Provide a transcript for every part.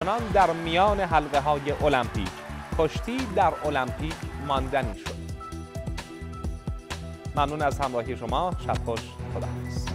در میان حلقه های المپیک، کشتی در المپیک ماندنی شد. ممنون از همراهی شما. شب خوش. خداحافظ.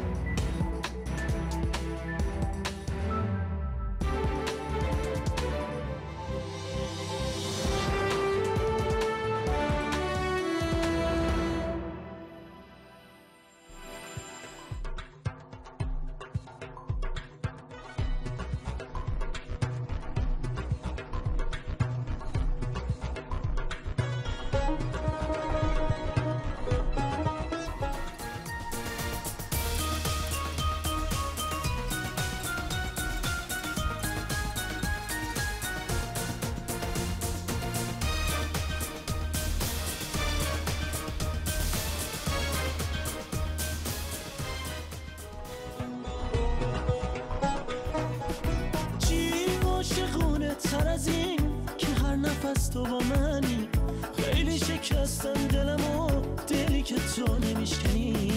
تر از این که هر نفس تو با منی، خیلی شکستم دلمو، دلی که تو نمیشکنی،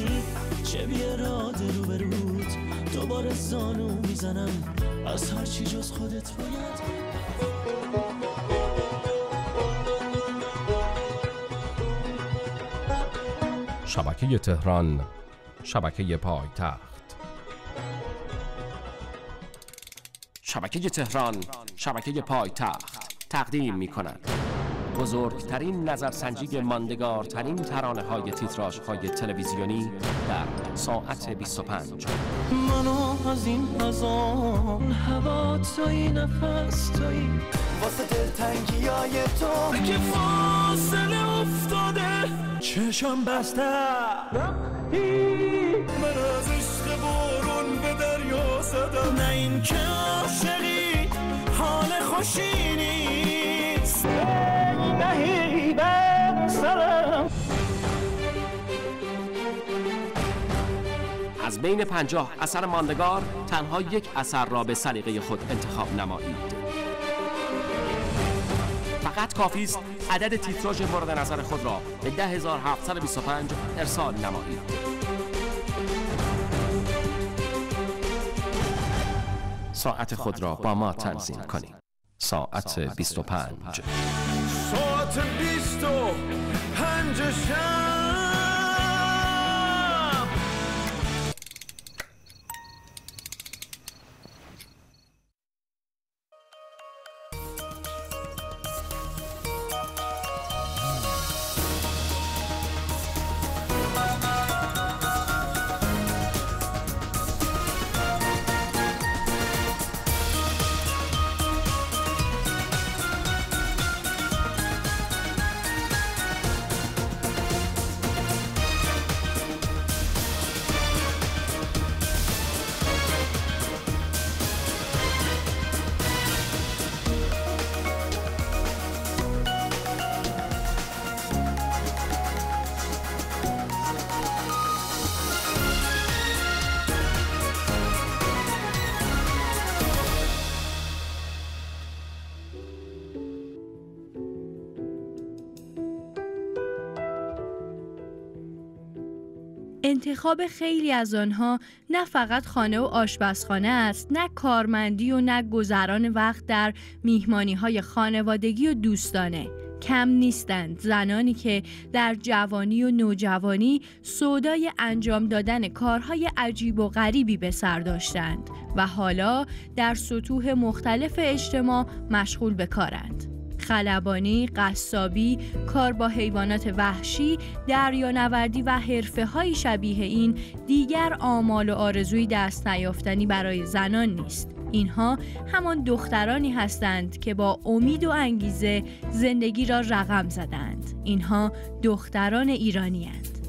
چه بی اراده رو به رود دوباره زانو میزنم، از هر چی جز خودت باید. شبکه تهران، شبکه پایتخت. شبکه تهران، شبکه پایتخت تقدیم می کند بزرگترین نظرسنجی ماندگارترین ترانه‌های تیتراژهای تلویزیونی در ساعت 25. منو از این هزان هوا توی، نفس توی، واسه دلتنگیای تو که فاصله افتاده، چشم بسته رفتی، من از عشق بارون به دریا زدم، نه این که عاشقی حال خوشی نیست، نهی بر سرم. از بین 50 اثر ماندگار تنها یک اثر را به سلیقه خود انتخاب نمایید. فقط کافی است عدد تیتراژ مورد نظر خود را به 10725 ارسال نمایید. ساعت خود را با ما تنظیم کنید. ساعت 25. ساعت 25 شب. انتخاب خیلی از آنها نه فقط خانه و آشپزخانه است، نه کارمندی و نه گذران وقت در میهمانی‌های خانوادگی و دوستانه. کم نیستند زنانی که در جوانی و نوجوانی سودای انجام دادن کارهای عجیب و غریبی به سر داشتند و حالا در سطوح مختلف اجتماع مشغول به کارند. خلبانی، قصابی، کار با حیوانات وحشی، دریانوردی و حرفه‌های شبیه این دیگر آمال و آرزوی دست نیافتنی برای زنان نیست. اینها همان دخترانی هستند که با امید و انگیزه زندگی را رقم زدند. اینها دختران ایرانی هستند.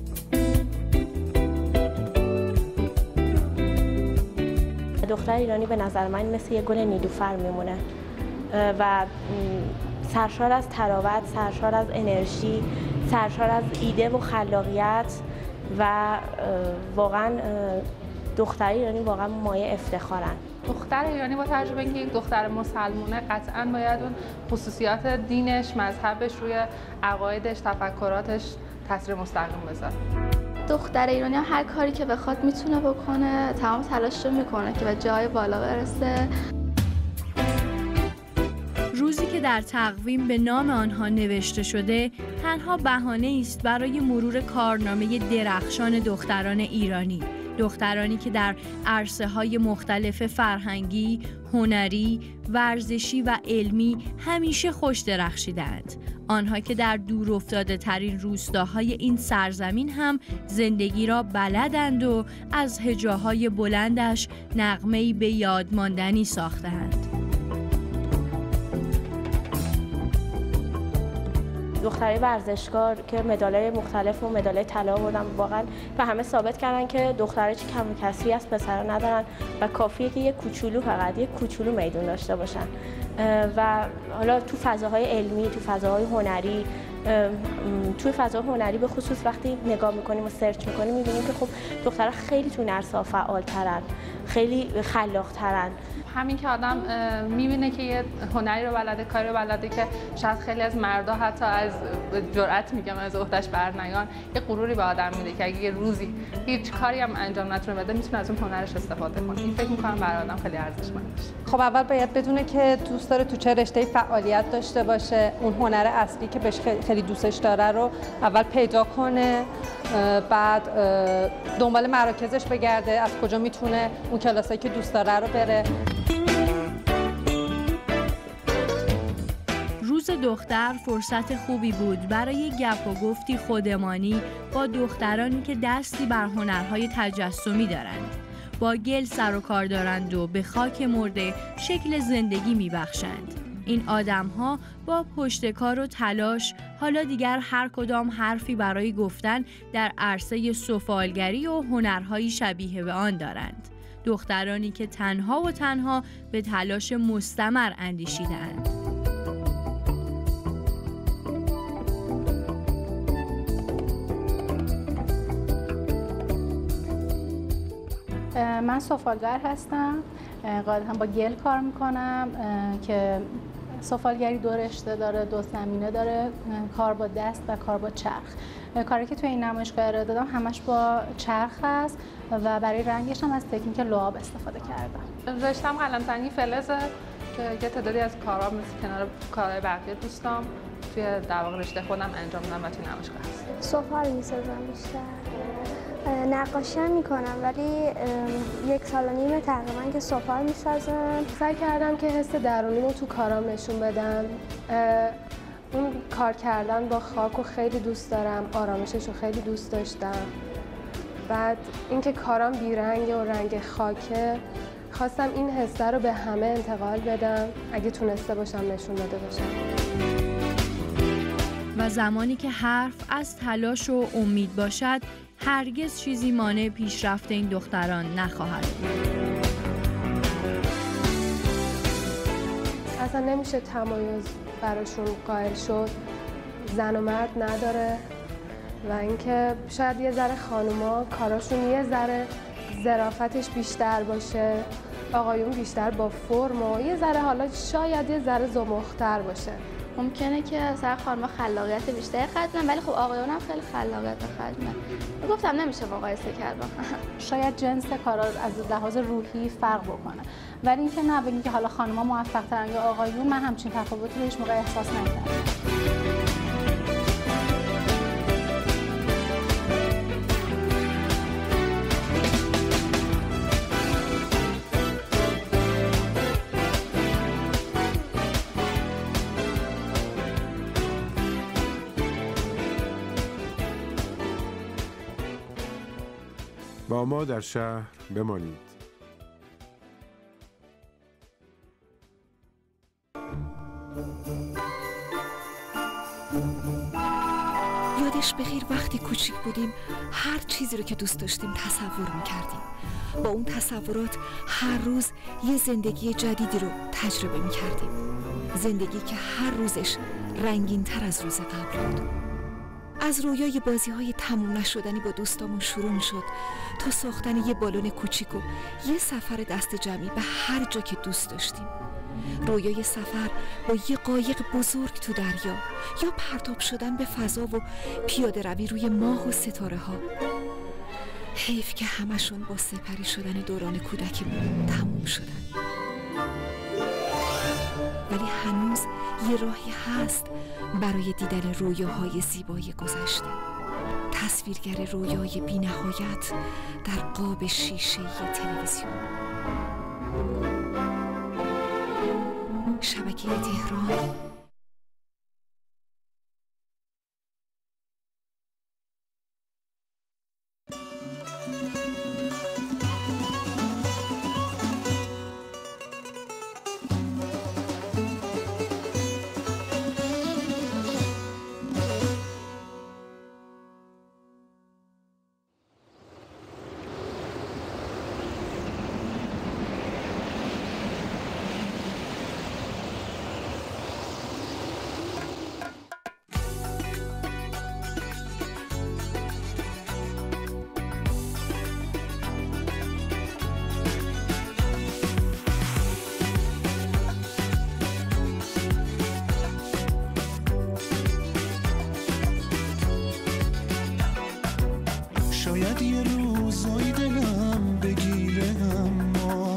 دختر ایرانی به نظر من مثل یک گل نیلوفر میمونه و سرشار از تراوت، سرشار از انرژی، سرشار از ایده و خلاقیت و واقعا دختر ایرانی واقعا مایه افتخارن. دختر ایرانی با تجربه اینکه یک دختر مسلمونه قطعاً باید اون خصوصیات دینش، مذهبش روی عقایدش، تفکراتش تاثیر مستقیم بذاره. دختر ایرانی هر کاری که بخواد میتونه بکنه، تمام تلاش رو میکنه که به جای بالا برسه. روزی که در تقویم به نام آنها نوشته شده تنها بهانه است برای مرور کارنامه درخشان دختران ایرانی، دخترانی که در عرصه‌های مختلف فرهنگی، هنری، ورزشی و علمی همیشه خوش درخشیدند. آنها که در دور افتاده ترین روستاهای این سرزمین هم زندگی را بلدند و از هجاهای بلندش نغمه‌ای به یاد ماندنی ساختند. دخترای ورزشکار که مدال‌های مختلف و مدال‌های طلا آوردن، واقعا به همه ثابت کردن که دخترها چه کم و کسری از پسرها ندارن و کافیه که یک کوچولو میدون داشته باشن. و حالا تو فضاهای علمی، تو فضاهای هنری، توی فضاهای هنری به خصوص وقتی نگاه میکنیم و سرچ میکنیم میبینیم که خب دخترها خیلی تو عرصه‌ها فعال‌ترن، خیلی خلاق‌ترن. همین که آدم میبینه که یه هنری رو بلده، کاری رو بلده که شاید خیلی از مردا حتی از جرأت میگم از عهده‌اش برنیان، یه غروری به آدم میده که اگه یه روزی هیچ کاری هم انجام نتونه بده میتونه از اون هنرش استفاده کنه. این فکر میکنم برای آدم خیلی ارزشمنده. خب اول باید بدونه که دوست داره تو چه رشته‌ای فعالیت داشته باشه، اون هنر اصلی که بهش خیلی دوستش داره رو اول پیدا کنه، بعد دنبال مراکزش بگرده، از کجا میتونه اون کلاسایی که دوست داره رو بره. روز دختر فرصت خوبی بود برای گپ و گفتی خودمانی با دخترانی که دستی بر هنرهای تجسمی دارند، با گل سر و کار دارند و به خاک مرده شکل زندگی میبخشند. این آدم‌ها با پشتکار و تلاش حالا دیگر هر کدام حرفی برای گفتن در عرصه سفالگری و هنرهای شبیه به آن دارند. دخترانی که تنها و تنها به تلاش مستمر اندیشیدند. من سفالگر هستم، قاعدتا با گل کار میکنم که سفالگری دو رشته داره، دو زمینه داره، کار با دست و کار با چرخ. کاری که توی این نمایشگاه ارائه دادم همش با چرخ هست و برای رنگش هم از تکنیک لعاب استفاده کردم. رشتم قلم‌زنی فلزه که یه تعدادی از کارها مثل کنار کارهای بقیه دوستام توی در واقع رشته خودم انجام میدم و توی نمایشگاه هست. سفال می‌سازم بیشتر. نقاشی هم میکنم ولی 1 سال و نیم تقریبا که سفال میسازم. سعی کردم که حس درونیمو تو کارام نشون بدم. اون کار کردن با خاک رو خیلی دوست دارم، آرامشش رو خیلی دوست داشتم. بعد اینکه کارام بیرنگه و رنگ خاکه، خواستم این حسه رو به همه انتقال بدم، اگه تونسته باشم نشون داده باشم. و زمانی که حرف از تلاش و امید باشد، هرگز چیزی مانع پیشرفت این دختران نخواهد بود. اصلا نمیشه تمایز براشون قائل شد، زن و مرد نداره و اینکه شاید یه ذره خانوما کاراشون یه ذره ظرافتش بیشتر باشه، آقایون بیشتر با فرم و یه ذره حالا شاید یه ذره زمختر باشه. ممکنه که سر خانم‌ها خلاقیت بیشتری خرج کنن ولی خب آقایون هم خیلی خلاقیت خرج می‌کنن. گفتم نمیشه مقایسه کرد. شاید جنس کارا از لحاظ روحی فرق بکنه ولی اینکه نه بگیم که حالا خانم‌ها موفق‌ترن یا آقایون، من همچین تفاوتی رو هیچ موقع احساس نکردم. با ما در شهر بمانید. یادش بخیر وقتی کوچیک بودیم هر چیزی رو که دوست داشتیم تصور میکردیم. با اون تصورات هر روز یه زندگی جدیدی رو تجربه میکردیم. زندگی که هر روزش رنگین تر از روز قبل بود. از رویای بازی‌های تموم نشدنی با دوستامون شروع می‌شد تا ساختن یه بالون کوچیک و یه سفر دست جمعی به هر جا که دوست داشتیم. رویای سفر با یه قایق بزرگ تو دریا یا پرتاب شدن به فضا و پیاده روی روی ماه و ستاره ها. حیف که همشون با سپری شدن دوران کودکیمون تموم شدن. ولی هنوز یه راهی هست برای دیدن رویاهای زیبای گذشته. تصویرگر رویای بی نهایت در قاب شیشه تلویزیون. شبکه تهران. شاید یه روزای دلم بگیره اما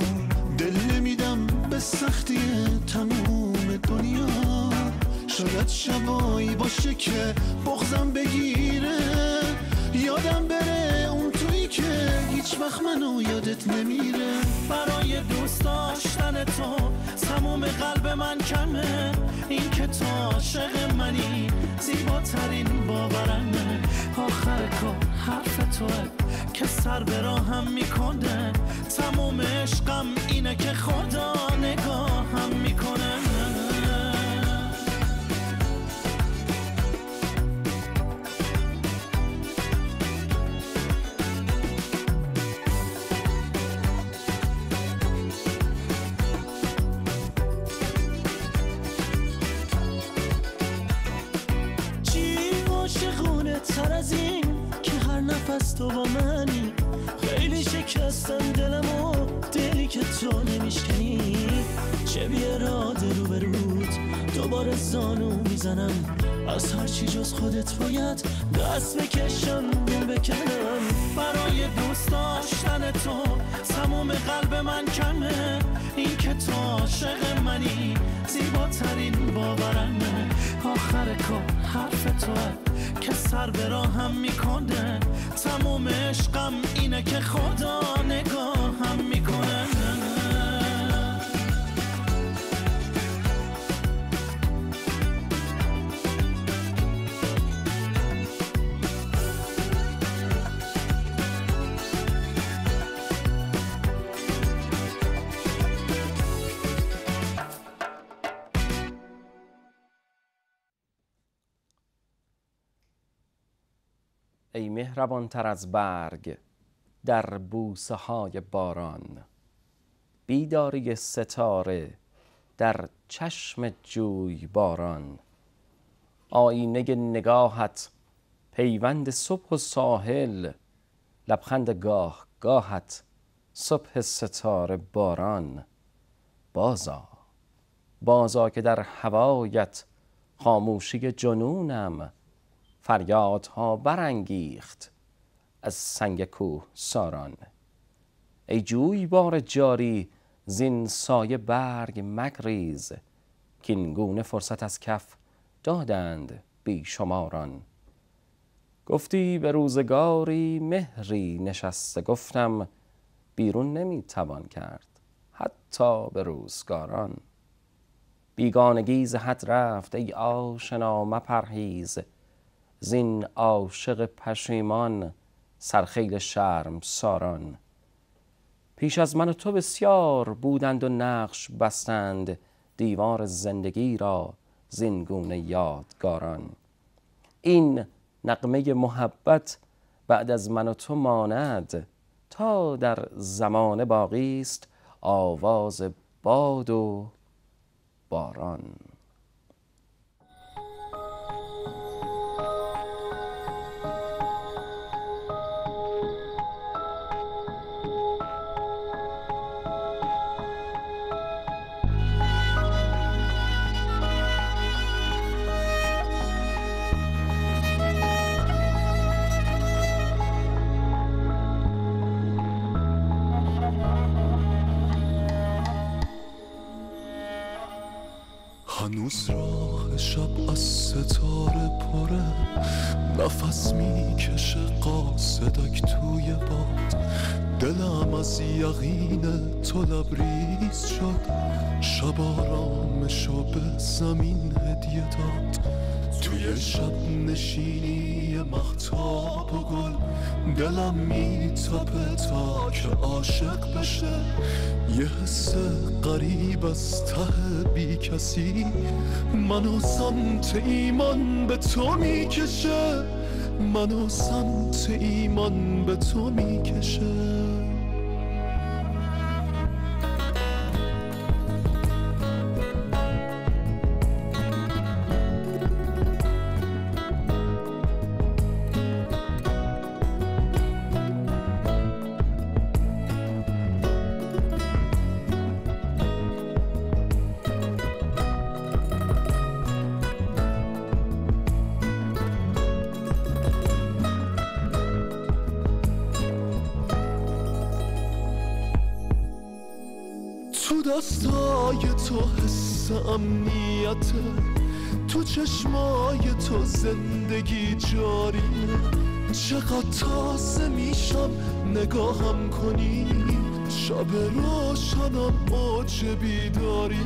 دل نمیدم به سختی تموم دنیا. شاید شبایی باشه که بغضم بگیره، یادم بره اون تویی که هیچ وقت منو یادت نمیره. برای دوست داشتن تو تموم قلب من کمه، این که تو عاشق منی زیباترین باورمه. آخر کار حرف توه که سر به راهم میکنه، تموم عشقم اینه که خدا نگاهم میکنه. تر از این که هر نفس تو با منی، خیلی شکستم دلمو، دلی که تو نمیشکنی. چه بی اراده رو به رود دوباره زانو میزنم، از هر چی جز خودت باید دست بکشم دل بکنم. برای دوست داشتن تو تموم قلب من کمه، این که تو عاشق منی زیباترین باورمه. آخر کار حرف توه که سر به راهم میکنه، تموم عشقم اینه که خدا نگاهم میکنه. ای مهربان تر از برگ در بوسه های باران، بیداری ستاره در چشم جوی باران. آینه نگاهت پیوند صبح و ساحل، لبخند گاه گاهت صبح ستاره باران. بازا که در هوایت خاموشی جنونم، فریادها برانگیخت از سنگ کوه ساران. ای جویبار جاری زین سایه برگ مگریز، کین گونه فرصت از کف دادند بی شماران. گفتی به روزگاری مهری نشسته، گفتم بیرون نمیتوان کرد حتی به روزگاران. بیگانگی ز حد رفت ای آشنا مپرهیز، زین عاشق پشیمان سرخیل شرم ساران. پیش از من و تو بسیار بودند و نقش بستند، دیوار زندگی را زین گونه یادگاران. این نغمه محبت بعد از من و تو ماند، تا در زمان باقی است آواز باد و باران. هنوز راه شب از ستاره پره، نفس میکشه قاصدک توی باد. دلم از یقین تو لبریز شد، شب آرامشو به زمین هدیه داد. توی شب نشینی مهتاب و گل، دلم میتپه تا که عاشق بشه. یه حس غریب از ته بی کسی منو سمت ایمان به تو میکشه، منو سمت ایمان به تو میکشه. تو دستای تو حس امنیته، تو چشمای تو زندگی جاریه. چقدر تازه میشم نگاهم کنی، شب روشنم اوج بیداریه،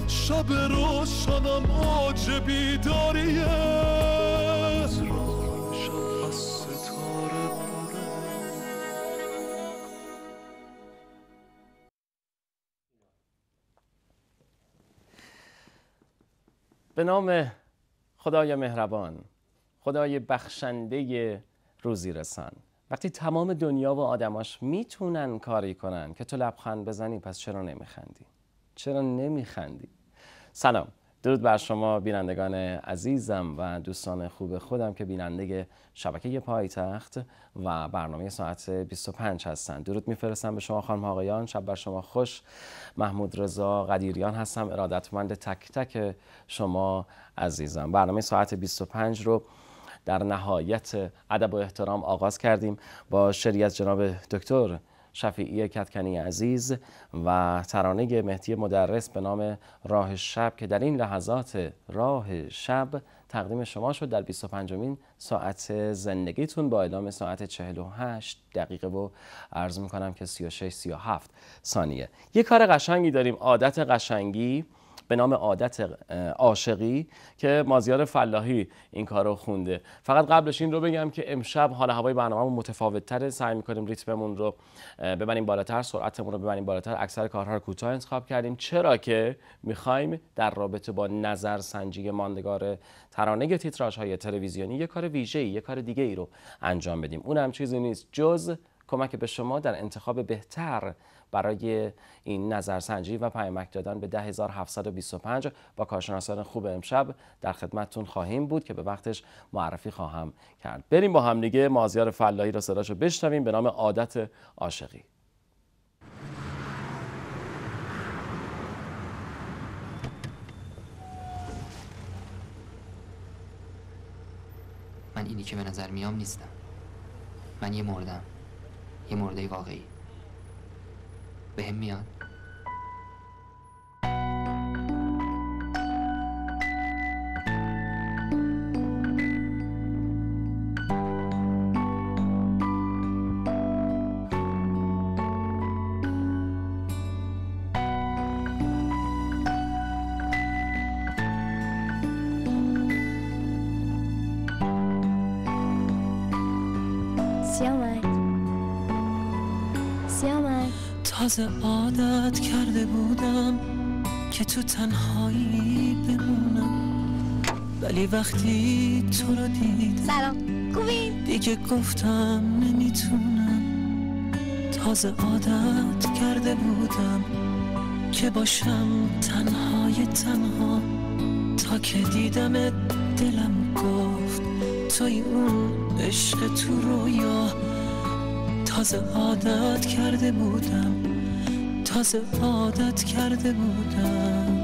شب روشنم اوج بیداریه. به نام خدای مهربان، خدای بخشنده روزی رسان. وقتی تمام دنیا و آدماش میتونن کاری کنن که تو لبخند بزنی، پس چرا نمیخندی؟ چرا نمیخندی؟ سلام، درود بر شما بینندگان عزیزم و دوستان خوب خودم که بیننده شبکه پایتخت و برنامه ساعت 25 هستند. درود میفرستم به شما خانم آقایان، شب بر شما خوش. محمود رضا قدیریان هستم، ارادتمند تک تک شما عزیزم. برنامه ساعت 25 رو در نهایت ادب و احترام آغاز کردیم با شعری از جناب دکتر شفیعی کدکنی عزیز و ترانه مهدی مدرس به نام راه شب که در این لحظات راه شب تقدیم شما شد در 25مین ساعت زندگیتون با اعلام ساعت 48 دقیقه و عرض میکنم که 36-37 ثانیه. یه کار قشنگی داریم، عادت قشنگی به نام عادت عاشقی که مازیار فلاحی این کارو خونده. فقط قبلش این رو بگم که امشب حال هوای برنامه‌مون متفاوت‌تره، سعی می‌کنیم ریتممون رو ببریم بالاتر، سرعتمون رو ببریم بالاتر، اکثر کارها رو کوتاه انتخاب کردیم، چرا که می‌خوایم در رابطه با نظرسنجی ماندگار ترانه تیتراژهای تلویزیونی یک کار ویژه‌ای، یک کار دیگه‌ای رو انجام بدیم. اونم چیزی نیست جز کمک به شما در انتخاب بهتر برای این نظرسنجی و پیامک دادن به 10725 با کارشناسان خوب امشب در خدمتتون خواهیم بود که به وقتش معرفی خواهم کرد. بریم با هم دیگه مازیار فلاحی رو صداشو بشنویم به نام عادت عاشقی. من اینی که به نظر میام نیستم. من یه مردم، یه مرده واقعی. بهم میاد تازه عادت کرده بودم که تو تنهایی بمونم، ولی وقتی تو رو دیدم سلام خوبی؟ دیگه گفتم نمیتونم. تازه عادت کرده بودم که باشم تنهای تنها، تا که دیدم دلم گفت توی اون عشق تو رویا. تازه عادت کرده بودم، تازه عادت کرده بودم.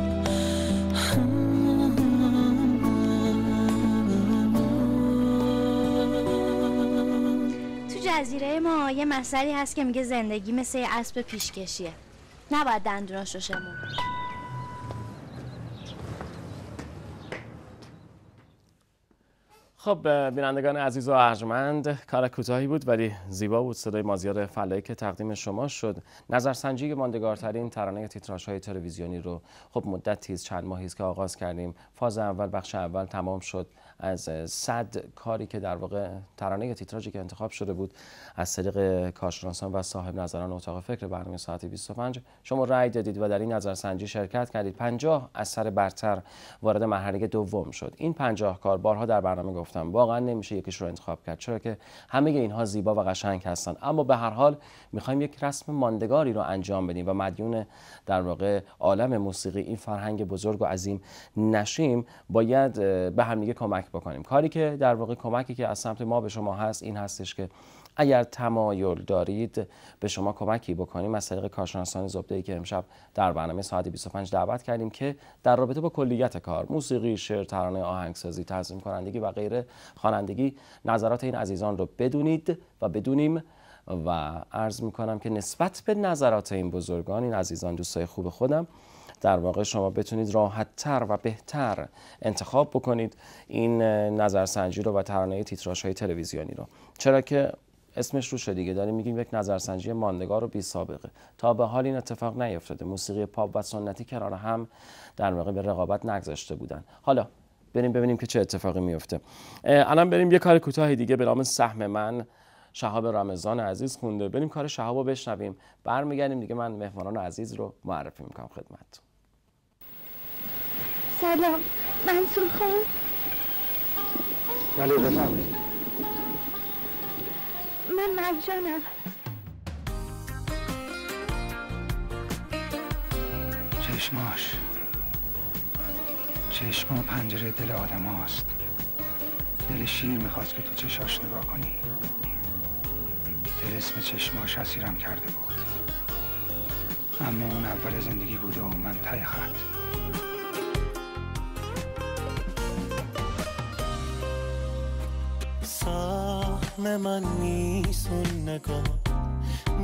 تو جزیره ما یه مسئله هست که میگه زندگی مثل یه اسب پیشکشیه، نباید دندوناش رو شمون. خب بینندگان عزیز و ارجمند، کار کوتاهی بود ولی زیبا بود. صدای مازیار فلاحی که تقدیم شما شد. نظرسنجی ماندگارترین ترانه تیتراژهای تلویزیونی رو خب مدتی چند ماهی است که آغاز کردیم. فاز اول، بخش اول تمام شد. از 100 کاری که در واقع ترانه تیتراژی که انتخاب شده بود از طریق کارشناسان و صاحب نظران اتاق فکر برنامه ساعت 25 شما رأی دادید و در این نظرسنجی شرکت کردید. 50 اثر برتر وارد مرحله دوم شد. این 50 کار بارها در برنامه گفتم واقعا نمیشه یکیش رو انتخاب کرد، چرا که همه اینها زیبا و قشنگ هستن، اما به هر حال میخوایم یک رسم ماندگاری رو انجام بدیم و مدیون در واقع عالم موسیقی این فرهنگ بزرگ و عظیم نشیم، باید به هم دیگه کمک بکنیم. کاری که در واقع کمکی که از سمت ما به شما هست این هستش که اگر تمایل دارید به شما کمکی بکنیم از طریق کارشناسان زبده‌ای که امشب در برنامه ساعت 25 دعوت کردیم که در رابطه با کلیت کار، موسیقی، شعر، ترانه، آهنگسازی، تنظیم کنندگی و غیره، خوانندگی، نظرات این عزیزان رو بدونید و بدونیم و عرض میکنم که نسبت به نظرات این بزرگان، این عزیزان، دوستای خوب خودم، در واقع شما بتونید راحت‌تر و بهتر انتخاب بکنید این نظرسنجی رو و ترانه تیتراژهای تلویزیونی رو، چرا که اسمش رو شده دیگه، داریم میگیم یک نظرسنجی ماندگار و بی سابقه. تا به حال این اتفاق نیفتاده. موسیقی پاپ و سنتی کنار هم در واقع به رقابت نگذاشته بودن. حالا بریم ببینیم که چه اتفاقی میفته. الان بریم یه کار کوتاهی دیگه به نام سهم من، شهاب رمضان عزیز خونده. بریم کار شهاب رو بشنویم، برمیگردیم دیگه من مهمانان عزیز رو معرفی میکنم خدمت. سلام، منصور خان. بله بفرمایید. من مرجانم. چشما پنجره دل آدم هاست. دل شیر میخواست که تو چشاش نگاه کنی. دل اسم چشماش اسیرم کرده بود، اما اون اول زندگی بوده و من ته خط. سهم من نیست اون نگاه،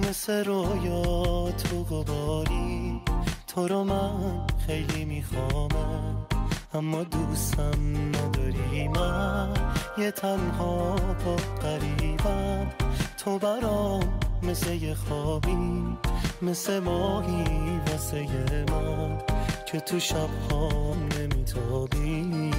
مثل رویا تو غباری. تو رو من خیلی میخوامم اما دوستم نداری. من یه تنها با غریبم، تو برام مثل یه خوابی، مثل ماهی واسه من که تو شب‌هام نمیتابی.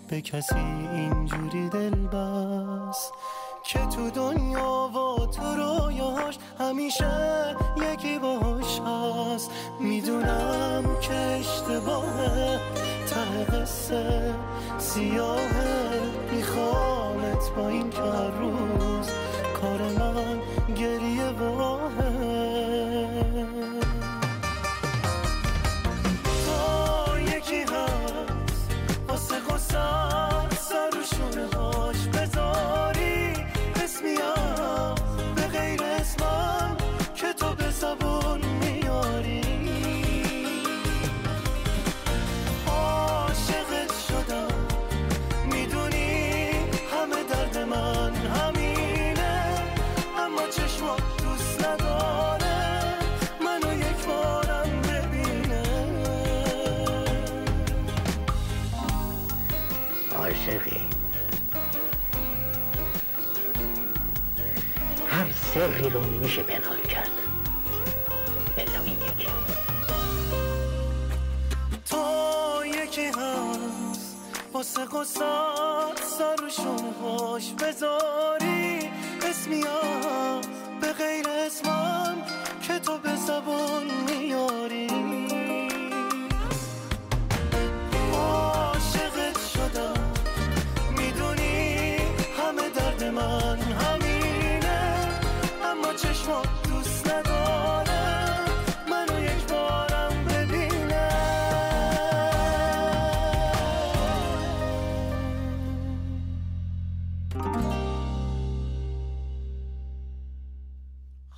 به کسی اینجوری دل بس که تو دنیا و تو رویاش همیشه یکی باش هست. میدونم که اشتباهه، ته قصه سیاهه، میخوامت با این که هر روز کار من گریه واهه. سرشونه هاش بذاری اسمیم به غیر اسمم که تو به زبون میاری. عاشقت شدم میدونی همه درد من همینه، اما چشمات دوست نداره منو یک بارم ببینه. عاشقی هر سری رو میشه پنهان کرد الا این یکی. تو یکی هست واسه قصد سرشون هاش بذاری اسمیم به غیر اسمم که تو به زبون میاری. عاشقت شدم میدونی همه درد من همینه، اما چشمات دوست نداره منو یک بار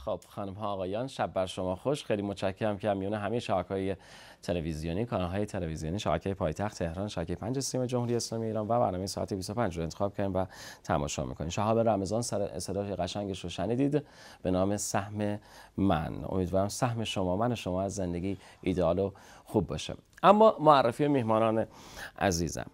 خب خانم ها آقایان، شب بر شما خوش. خیلی متشکرم که میون همه شبکه‌های تلویزیونی، کانال‌های تلویزیونی، شبکه پایتخت تهران، شبکه 5 سیم جمهوری اسلامی ایران و برنامه ساعت 25 رو انتخاب کردین و تماشا می‌کنین. شهاب رمضان صدای قشنگش رو شنیدید به نام سهم من. امیدوارم سهم شما، من شما از زندگی ایدئال و خوب باشه. اما معرفی میهمانان عزیزم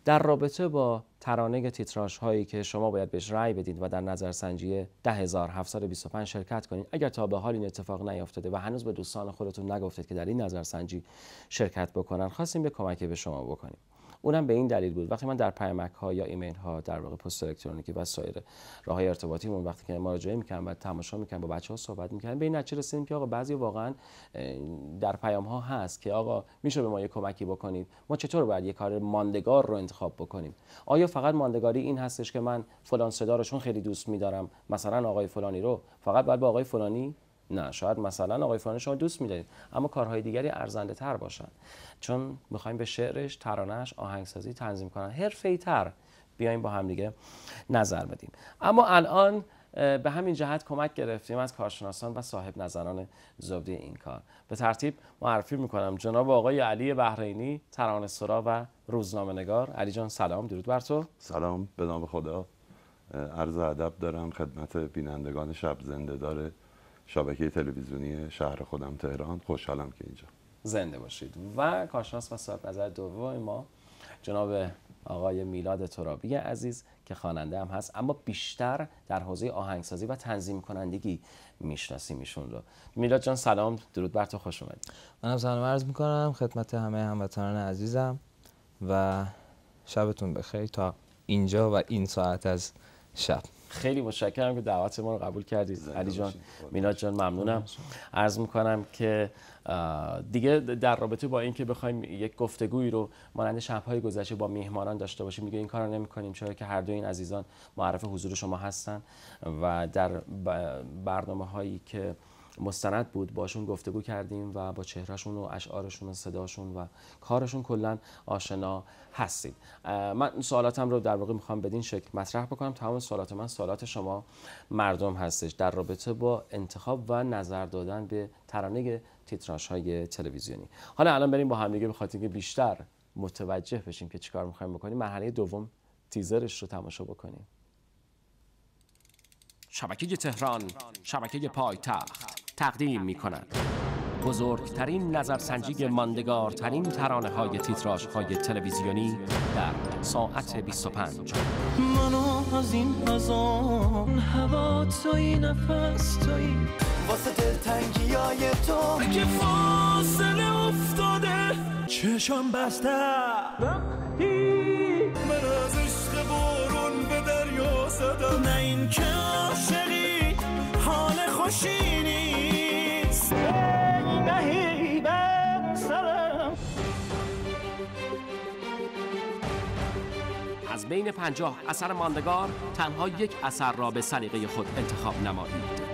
در رابطه با ترانه تیتراژ هایی که شما باید بهش رأی بدید و در نظرسنجی 10725 شرکت کنید، اگر تا به حال این اتفاق نیفتاده و هنوز به دوستان خودتون نگفتید که در این نظرسنجی شرکت بکنن، خواستیم به کمکی به شما بکنیم. اونم به این دلیل بود وقتی من در پیامک ها یا ایمیل ها، در واقع پست الکترونیکی و سایر راههای ارتباطیمون وقتی که مراجعه می‌کردم و تماشا می‌کردم با بچه‌ها صحبت می‌کردم، به این نتیجه رسیدیم که آقا بعضی واقعا در پیام ها هست که آقا میشه به ما یه کمکی بکنید، ما چطور باید یه کار ماندگار رو انتخاب بکنیم؟ آیا فقط ماندگاری این هستش که من فلان صدا رو چون خیلی دوست می‌دارم مثلا آقای فلانی رو فقط باید با آقای فلانی؟ نه، شاید مثلا آقای فلانی شما دوست می‌دارید اما کارهای دیگری ارزنده تر باشن، چون می‌خوایم به شعرش، ترانه‌اش، آهنگسازی، تنظیم کنن حرفه‌ای‌تر بیایم با هم دیگه نظر بدیم. اما الان به همین جهت کمک گرفتیم از کارشناسان و صاحب نظران زبده این کار. به ترتیب معرفی می‌کنم جناب آقای علی بحرینی، ترانه‌سرا و روزنامه‌نگار. علی جان سلام، درود بر تو. سلام، به نام خدا. عرض ادب دارم خدمت بینندگان شب زنده داره شبکه تلویزیونی شهر خودم تهران. خوشحالم که اینجا. زنده باشید. و کارشناس و صاحب نظر دوم ما جناب آقای میلاد ترابی عزیز که خواننده هم هست اما بیشتر در حوزه آهنگسازی و تنظیم کنندگی میشناسیم ایشون رو. میلاد جان سلام، درود بر تو، خوش اومدید. منم سلام عرض میکنم خدمت همه هموطنان عزیزم و شبتون بخیر تا اینجا و این ساعت از شب. خیلی متشکرم که دعوت ما رو قبول کردید علی جان. میلاد جان ممنونم. عرض میکنم که دیگه در رابطه با اینکه بخوایم یک گفتگویی رو مانند شب‌های گذشته با میهمانان داشته باشیم، میگه این کارو نمی‌کنیم چرا که هر دو این عزیزان معرف حضور شما هستن و در برنامه‌هایی که مستند بود باشون گفتگو کردیم و با چهرهشون و اشعارشون و صداشون و کارشون کلا آشنا هستید. من سوالاتم رو در واقع میخوام بدین شکل مطرح بکنم. تمام سوالات من سوالات شما مردم هستش در رابطه با انتخاب و نظر دادن به ترانه تیتراژهای تلویزیونی. حالا الان بریم با هم دیگه به خاطر اینکه بیشتر متوجه بشیم که چیکار میخوایم بکنیم مرحله دوم تیزرش رو تماشا بکنیم. شبکه تهران، شبکه پایتخت تقدیم می‌کند بزرگترین نظرسنجی ماندگارترین ترانه‌های تیتراژهای تلویزیونی در ساعت 25. منو از این هزان هوا توی نفس توی واسه دلتنگیای تو که فاصله افتاده چشم بسته وقتی من از عشق بارون به دریا زدم. نه این که عاشقی حال خوشی نیست نهی بر سرم. از بین 50 اثر ماندگار تنها یک اثر را به سلیقه خود انتخاب نمایید.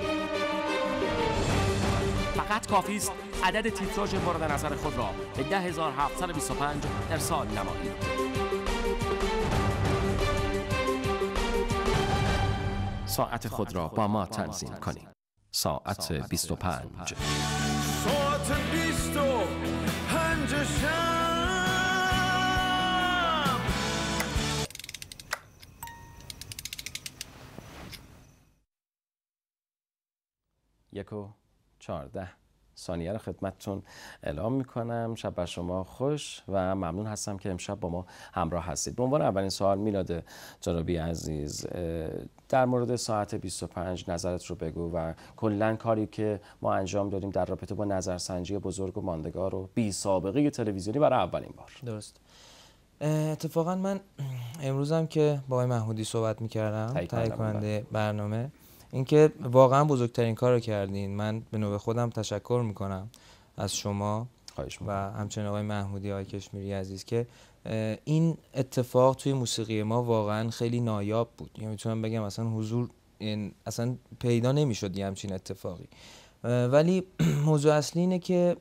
فقط کافی است عدد تیتراژ مورد نظر خود را به 10725 ارسال نمایید. ساعت خود را با ما تنظیم کنید. ساعت 25. ساعت 25 شب. یک و 14 ثانیه رو خدمتتون اعلام میکنم. شب بر شما خوش و ممنون هستم که امشب با ما همراه هستید. به عنوان اولین سوال میلاد ترابی عزیز در مورد ساعت 25 نظرت رو بگو و کلا کاری که ما انجام دادیم در رابطه با نظرسنجی بزرگ و ماندگار و بی سابقه تلویزیونی برای اولین بار. درست. اتفاقا من امروزم که با آقای محمودی صحبت میکردم تهیه کننده برنامه، اینکه واقعا بزرگترین کار رو کردین. من به نوبه خودم تشکر میکنم از شما و همچنین آقای محمودی، آقای کشمیری عزیز که این اتفاق توی موسیقی ما واقعا خیلی نایاب بود. یعنی میتونم بگم اصلا حضور اصلا پیدا نمیشد یه همچین اتفاقی. ولی موضوع اصلی اینه که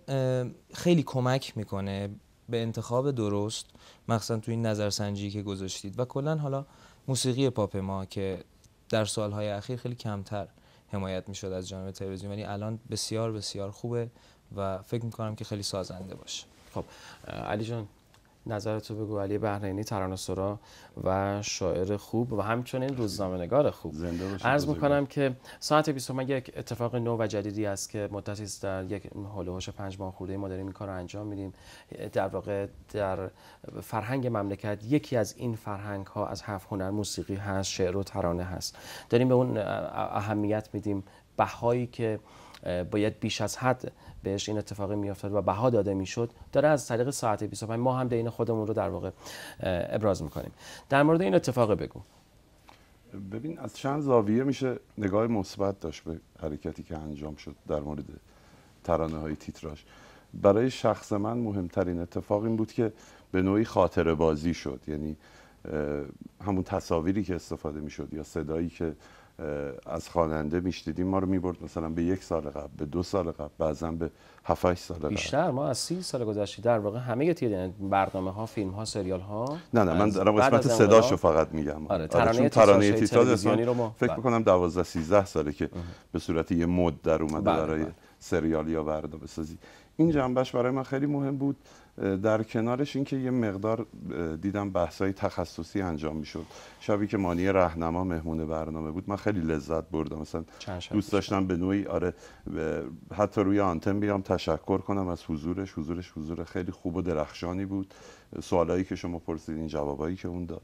خیلی کمک میکنه به انتخاب درست، مخصوصا توی این نظرسنجی که گذاشتید و کلا حالا موسیقی پاپ ما که در سالهای اخیر خیلی کمتر حمایت میشد از جانب تلویزیون، ولی الان بسیار بسیار خوبه و فکر میکنم که خیلی سازنده باشه. خب علی جان نظرتو بگو. علی بحرینی ترانه‌سرا و شاعر خوب و همچنین روزنامه‌نگار خوب. عرض میکنم که ساعت 20 یک اتفاق نو و جدیدی است که مدتی است در یک هولوش 5 ماه خورده ما داریم این کار رو انجام میدیم. در واقع در فرهنگ مملکت یکی از این فرهنگ ها از 7 هنر موسیقی هست، شعر و ترانه هست. داریم به اون اهمیت میدیم. بهایی که باید بیش از حد بهش این اتفاقی میافتاد و بها داده میشد داره از طریق ساعت 25 ما هم دین خودمون رو در واقع ابراز میکنیم. در مورد این اتفاق بگو. ببین از چند زاویه میشه نگاه مثبت داشت به حرکتی که انجام شد در مورد ترانه های تیتراژ. برای شخص من مهمترین اتفاق این بود که به نوعی خاطره بازی شد، یعنی همون تصاویری که استفاده میشد یا صدایی که از خواننده میشنیدیم ما رو میبرد مثلا به 1 سال قبل، به 2 سال قبل، بعضا به 7-8 سال قبل. بیشتر ما از 30 سال گذشته در واقع همه برنامه ها، فیلم ها، سریال ها. نه من دارم قسمت صداشو فقط میگم. آره ترانه تیتراژ رو فکر میکنم 12-13 ساله که به صورت یه مد در اومده برای سریال یا برنامه سازی. این جنبش برای من خیلی مهم بود. در کنارش اینکه یه مقدار دیدم بحث‌های تخصصی انجام میشد. شبی که مانی رهنما مهمون برنامه بود من خیلی لذت بردم. مثلا دوست داشتم به نوعی حتی روی آنتن بیام تشکر کنم از حضورش حضور خیلی خوب و درخشانی بود. سوالایی که شما پرسیدین، جوابایی که اون داد.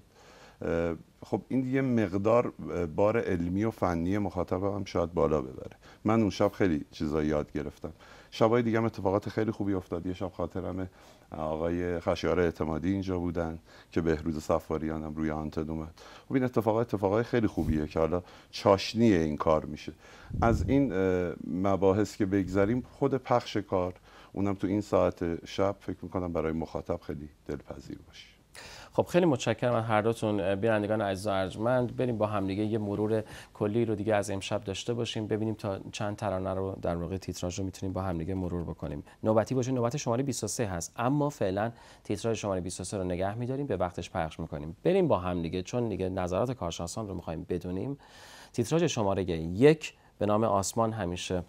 خب این یه مقدار بار علمی و فنی مخاطبم هم شاید بالا ببره. من اون شب خیلی چیزا یاد گرفتم. شبای دیگه هم اتفاقات خیلی خوبی افتاد. یه شب خاطرمه آقای خشایار اعتمادی اینجا بودن که بهروز صفاریان هم روی آنتن اومد. خب این اتفاقات خیلی خوبیه که حالا چاشنی این کار میشه. از این مباحث که بگذریم، خود پخش کار اونم تو این ساعت شب فکر میکنم برای مخاطب خیلی دلپذیر باشه. خب خیلی متشکرم از هر دوتون بینندگان عزیز و ارجمند. بریم با هم دیگه یه مرور کلی رو دیگه از امشب داشته باشیم، ببینیم تا چند ترانه رو در واقع تیتراژ رو میتونیم با هم دیگه مرور بکنیم. نوبتی باشه، نوبت شماره 23 هست، اما فعلا تیتراژ شماره 23 رو نگه می‌داریم، به وقتش پخش می‌کنیم. بریم با هم دیگه چون دیگه نظرات کارشناسان رو می‌خوایم بدونیم. تیتراژ شماره 1 به نام آسمان همیشه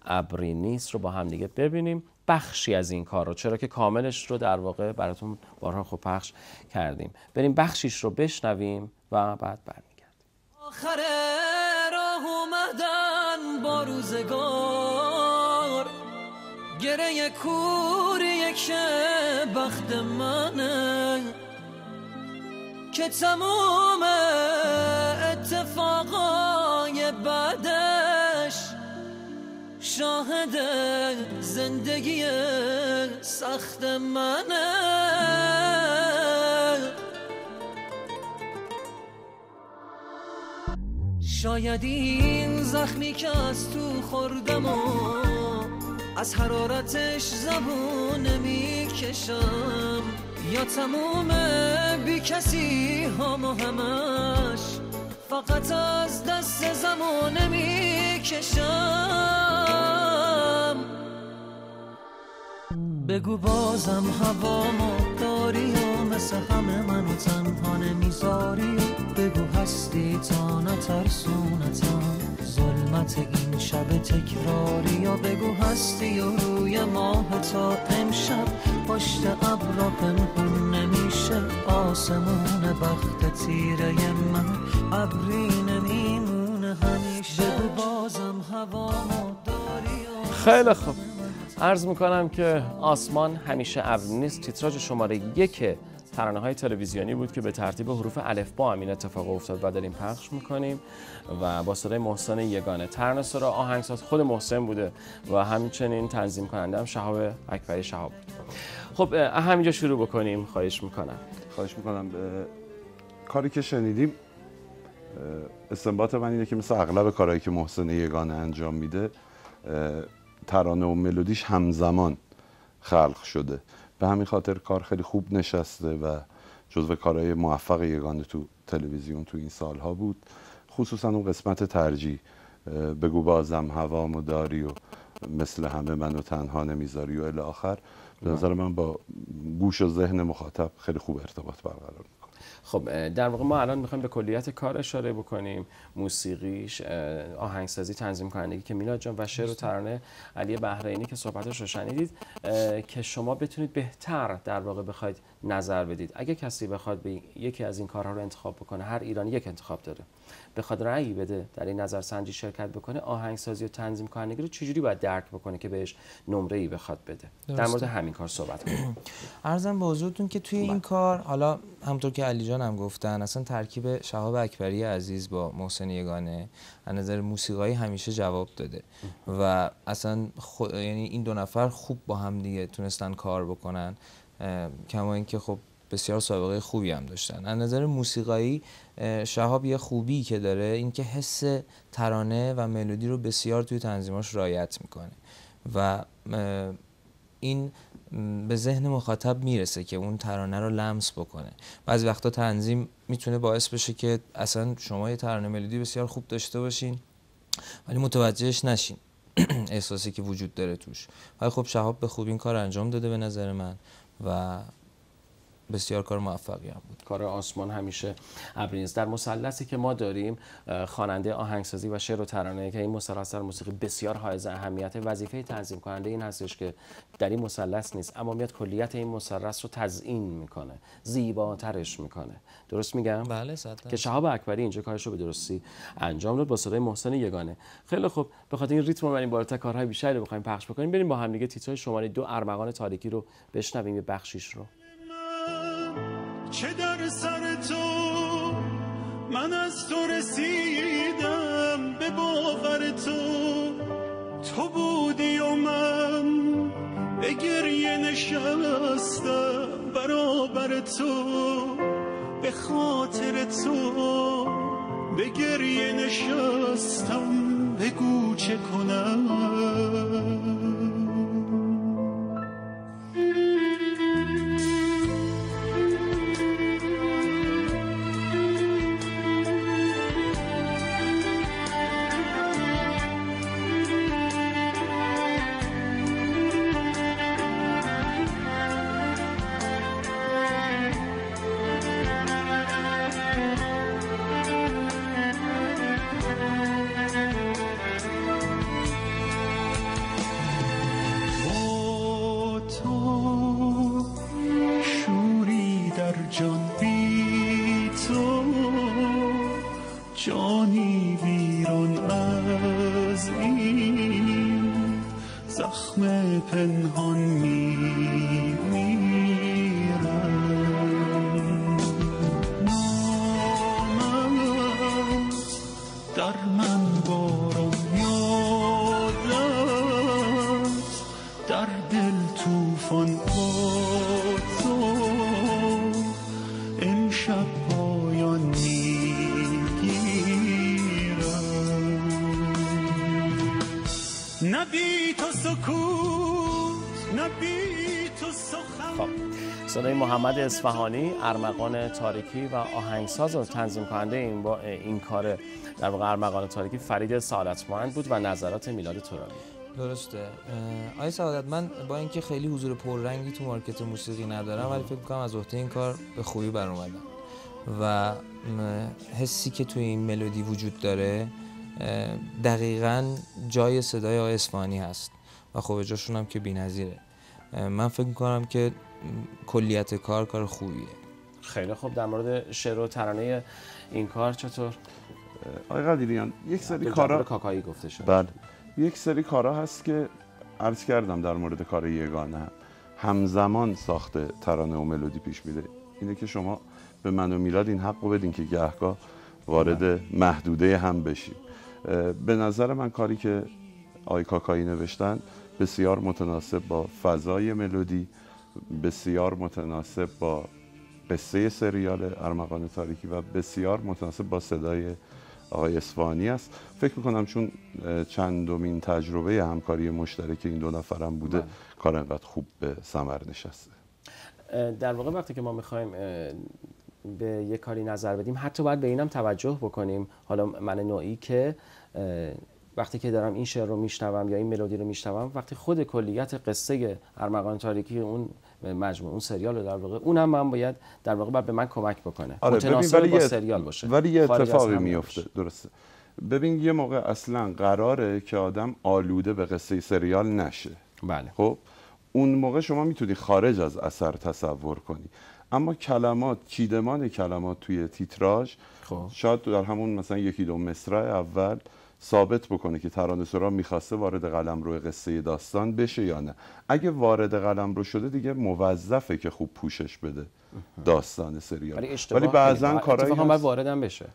ابری نیست رو با هم دیگه ببینیم. بخشی از این کار رو، چرا که کاملش رو در واقع براتون بارها خوب پخش کردیم. بریم بخشیش رو بشنویم و بعد برمیگردیم. آخر راه اومدن با روزگار، گره کوریه که بخت منه، که تموم اتفاقای بعدش شاهد زندگی سخت منه. شاید این زخمی که از تو خوردم و از حرارتش زبون نمیکشم، یا تموم بی کسی هم و همش فقط از دست زمان نمیکشم. بگو بازم هوامو داری و مثل همه منو تنها نمیذاری. بگو هستی تا نترسونتم ظلمت این شب تکراری. یا بگو هستی و روی ماه تا امشب پشت ابرا پنهون نمیشه. آسمون بخت تیره من ابری نمیمونه همیشه. بگو بازم هوامو داری و خیلی خوب، عرض میکنم که آسمان همیشه ابری نیست تیتراژ شماره 1 ترانه‌های تلویزیونی بود که به ترتیب حروف الفبا هم این اتفاق افتاد و داریم پخش میکنیم و با صدای محسن یگانه. ترانه‌سرا آهنگساز خود محسن بوده و همچنین تنظیم کننده هم شهاب اکبری شهاب بود. خب همینجا شروع بکنیم. خواهش میکنم. کاری که شنیدیم استنباط من اینه که مثل اغلب کارهایی که محسن یگانه انجام میده ترانه و ملودیش همزمان خلق شده. به همین خاطر کار خیلی خوب نشسته و جزو کارهای موفق یگانه تو تلویزیون تو این سالها بود. خصوصا اون قسمت ترجیح، بگو بازم هوامو داری و مثل همه منو تنها نمیذاری و الی آخر، به نظر من با گوش و ذهن مخاطب خیلی خوب ارتباط برقرار میکنه. خب در واقع ما الان میخوایم به کلیت کار اشاره بکنیم، موسیقیش، آهنگسازی، تنظیم کنندگی که میلاد جان و شعر و ترانه علی بحرینی که صحبتش رو شنیدید، که شما بتونید بهتر در واقع بخواید نظر بدید. اگه کسی بخواد به یکی از این کارها رو انتخاب بکنه، هر ایرانی یک انتخاب داره، بخواد رأی بده در این نظرسنجی شرکت بکنه، آهنگسازی و تنظیم کنندگی رو چجوری باید درک بکنه که بهش نمره‌ای بخواد بده؟ در مورد همین کار صحبت کنیم. عرضم به حضورتون که توی این کار، حالا همونطور که علی جان هم گفتن، اصلا ترکیب شهاب اکبری عزیز با محسن یگانه از نظر موسیقایی همیشه جواب داده و اصلا یعنی این دو نفر خوب با هم دیگه تونستن کار بکنن، کما اینکه خب بسیار سابقه خوبی هم داشتن. از نظر موسیقایی شهاب یه خوبی که داره این که حس ترانه و ملودی رو بسیار توی تنظیماش رعایت میکنه و این به ذهن مخاطب میرسه که اون ترانه رو لمس بکنه. بعضی وقتا تنظیم میتونه باعث بشه که اصلا شما یه ترانه ملودی بسیار خوب داشته باشین ولی متوجهش نشین احساسی که وجود داره توش. ولی خب شهاب به خوبی این کار انجام داده به نظر من و بسیار کار موفقی هم بود. کار آسمان همیشه ابری نیست. در مثلثی که ما داریم، خواننده، آهنگسازی و شعر و ترانه، که این مثلث در موسیقی بسیار حائز اهمیت، وظیفه تنظیم کننده این هستش که در این مثلث نیست اما میاد کلیت این مثلث رو تزیین میکنه، زیباترش میکنه. درست میگم؟ بله، که شهاب اکبری اینجا کارش رو به درستی انجام داد با صدای محسن یگانه. خیلی خوب، به خاطر این ریتم بریم بالاتر، کارهای بیشتری رو بخوایم پخش بکنیم، بریم با هم دیگه تیترهای شماره 2 ارمغان تاریکی رو بشنویم، یه بخشیش رو. چه در سر تو من از تو رسیدم، به باور تو بودی و من به گریه نشستم برابر تو، به خاطر تو به گریه نشستم، بگو چه کنم. جانی ویران از این زخم پنهان میمیرم، نامم در من باران یادت، در دل توفان با تو امشب پایان نبی تو سکوت، نبی تو سخن. صدای محمد اصفهانی، ارمغان تاریکی و آهنگساز و تنظیم کننده این کار در واقع ارمغان تاریکی فرید سعادتمند بود و نظرات میلاد ترابی. درسته. آقای سعادت، من با اینکه خیلی حضور پررنگی تو مارکت موسیقی ندارم ولی فکر می‌کنم از عهده این کار به خوبی برآمدم و حسی که توی این ملودی وجود داره دقیقاً جای صدای آقای اصفهانی هست و خب جاشون هم که بی‌نظیره. من فکر می‌کنم که کلیت کار خوبیه. خیلی خوب. در مورد شعر و ترانه این کار چطور؟ آقای قدیریان، یک سری کارا کاکایی گفته شد. بله، یک سری کارا هست که عرض کردم در مورد کار یگانه همزمان ساخته ترانه و ملودی پیش میره. اینه که شما به من و میلاد این حق رو بدین که گهگاه وارد محدوده هم بشیم. به نظر من کاری که آقای کاکایی نوشتن بسیار متناسب با فضای ملودی، بسیار متناسب با قصه سریال ارمغان تاریکی و بسیار متناسب با صدای آقای اصفهانی است. فکر میکنم چون چندمین تجربه همکاری مشترک این دو نفرم بوده کار انقدر خوب به ثمر نشسته. در واقع وقتی که ما میخوایم به یک کاری نظر بدیم حتی باید به اینم توجه بکنیم، حالا من نوعی که وقتی که دارم این شعر رو میشنوم یا این ملودی رو میشنوم، وقتی خود کلیت قصه ارمغان تاریکی اون مجموعه اون سریال رو در واقع اونم من باید در واقع باید به من کمک بکنه. آره متناسب با سریال باشه. ولی یه اتفاقی میفته. درسته. ببین یه موقع اصلا قراره که آدم آلوده به قصه سریال نشه. بله. خب اون موقع شما میتونی خارج از اثر تصور کنی، اما کلمات، چیدمان کلمات توی تیتراژ شاید در همون مثلا یکی دو مصرع اول ثابت بکنه که ترانه‌سرا میخواسته وارد قلمرو قصه داستان بشه یا نه. اگه وارد قلمرو شده دیگه موظفه که خوب پوشش بده داستان سریال، ولی بعضا کارهایی اتفاقا باید واردم بشه.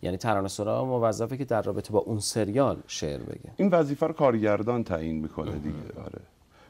یعنی ترانه‌سرا موظفه که در رابطه با اون سریال شعر بگه. این وظیفه رو کارگردان تعیین میکنه دیگه. آره.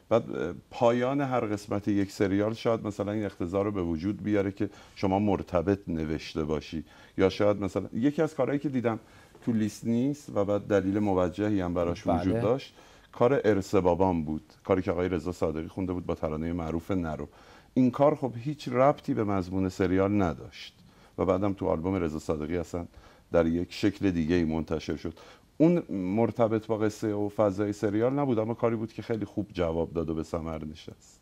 بعد پایان هر قسمت یک سریال شاید مثلا این اقتضا رو به وجود بیاره که شما مرتبط نوشته باشی، یا شاید مثلا یکی از کارهایی که دیدم تو لیست نیست و بعد دلیل موجهی هم براش وجود داشت، کار ارث بابام بود، کاری که آقای رضا صادقی خونده بود با ترانه معروف نرو. این کار خب هیچ ربطی به مضمون سریال نداشت و بعدم تو آلبوم رضا صادقی اصلا در یک شکل دیگه ای منتشر شد. اون مرتبط با قصه و فضای سریال نبود، اما کاری بود که خیلی خوب جواب داد و به ثمر نشست.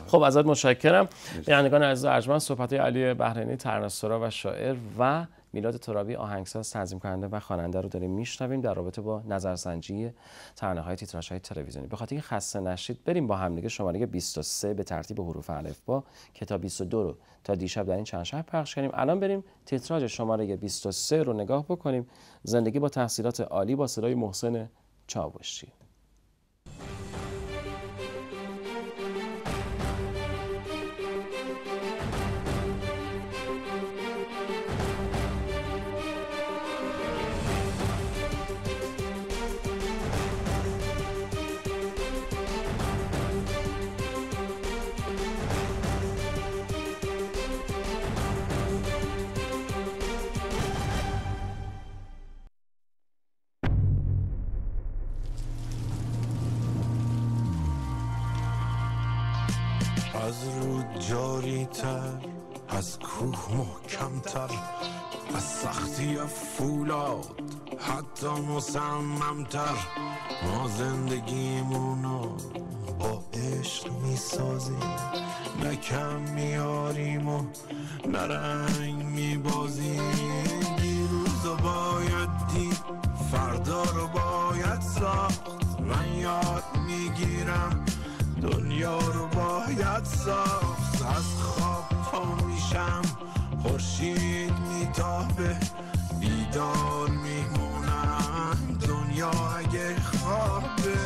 خب ازت متشکرم. بینندگان عزیز ارجمند، صحبت‌های علی بهرینی، ترانه‌سرا و شاعر، و میلاد ترابی، آهنگساز، تنظیم کننده و خواننده رو داریم میشنویم در رابطه با نظرسنجی ترانه‌های تیتراژهای تلویزیونی. به خاطر اینکه خسته نشید بریم با هم دیگه شماره 23 به ترتیب حروف الفبا که تا 22 رو تا دیشب در این چند شهر پخش کردیم. الان بریم تیتراژ شماره 23 رو نگاه بکنیم. زندگی با تحصیلات عالی با صدای محسن چاوشی. از رود جاری تر، از کوه محکمتر، از سختی فولاد حتی مصممتر. ما زندگیمونو با عشق میسازیم، نه کم میاریم و نه رنگ میبازیم. دیروزو باید دید، فردا رو باید ساخت. من یاد میگیرم دنیا رو باید ساخت. از خواب پا میشم، خورشید میتابه، بیدار میمونم. دنیا اگه خوابه،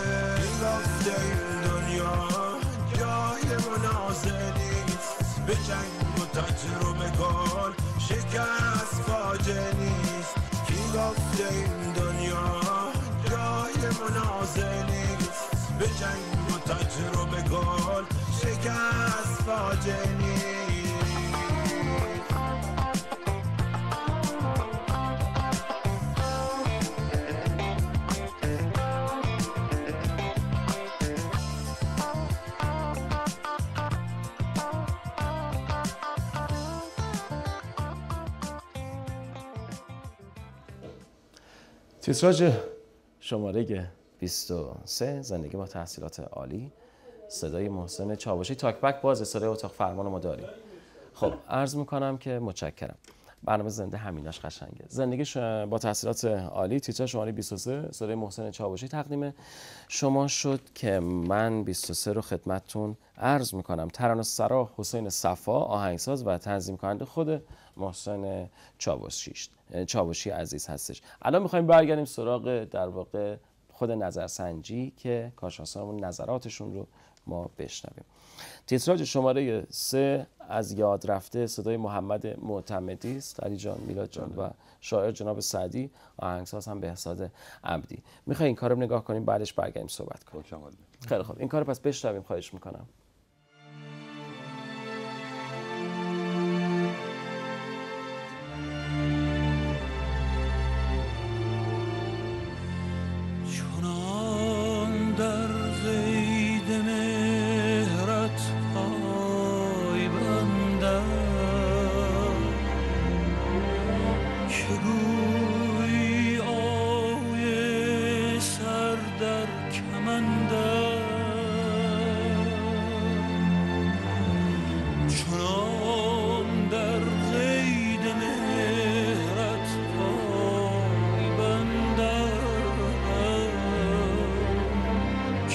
گفته این دنیا جای منازع نیست. به جنگ و تجربه گل شکست فاجعه نیست. کی گفته این دنیا جای منازع نیست. به جنگ تجربه گل شکست فاجعه نیست. تیتراژ شماره 23 زندگی با تحصیلات عالی، صدای محسن چاوشی. تاک بک باز صدای اتاق فرمان ما داریم. خب عرض میکنم که متشکرم. برنامه زنده همیناش قشنگه. زندگی با تحصیلات عالی، تیتراژ شماره 23 صدای محسن چاوشی تقدیم شما شد که من 23 رو خدمتتون عرض میکنم. ترانه‌سرا حسین صفا، آهنگساز و تنظیم کننده خود محسن چاوشی عزیز هستش. الان میخوایم برگردیم سراغ در واقع خود نظرسنجی که کارشناسانمون نظراتشون رو ما بشنویم. تیتراژ شماره 3 از یاد رفته صدای محمد معتمدی است. علی جان، میلاد جان و شاعر جناب سعدی، آهنگساز هم بهزاد عبدی. میخوای این کارو نگاه کنیم بعدش برگردیم صحبت کنیم. خیلی خوب، این کارو پس بشنویم خواهش میکنم.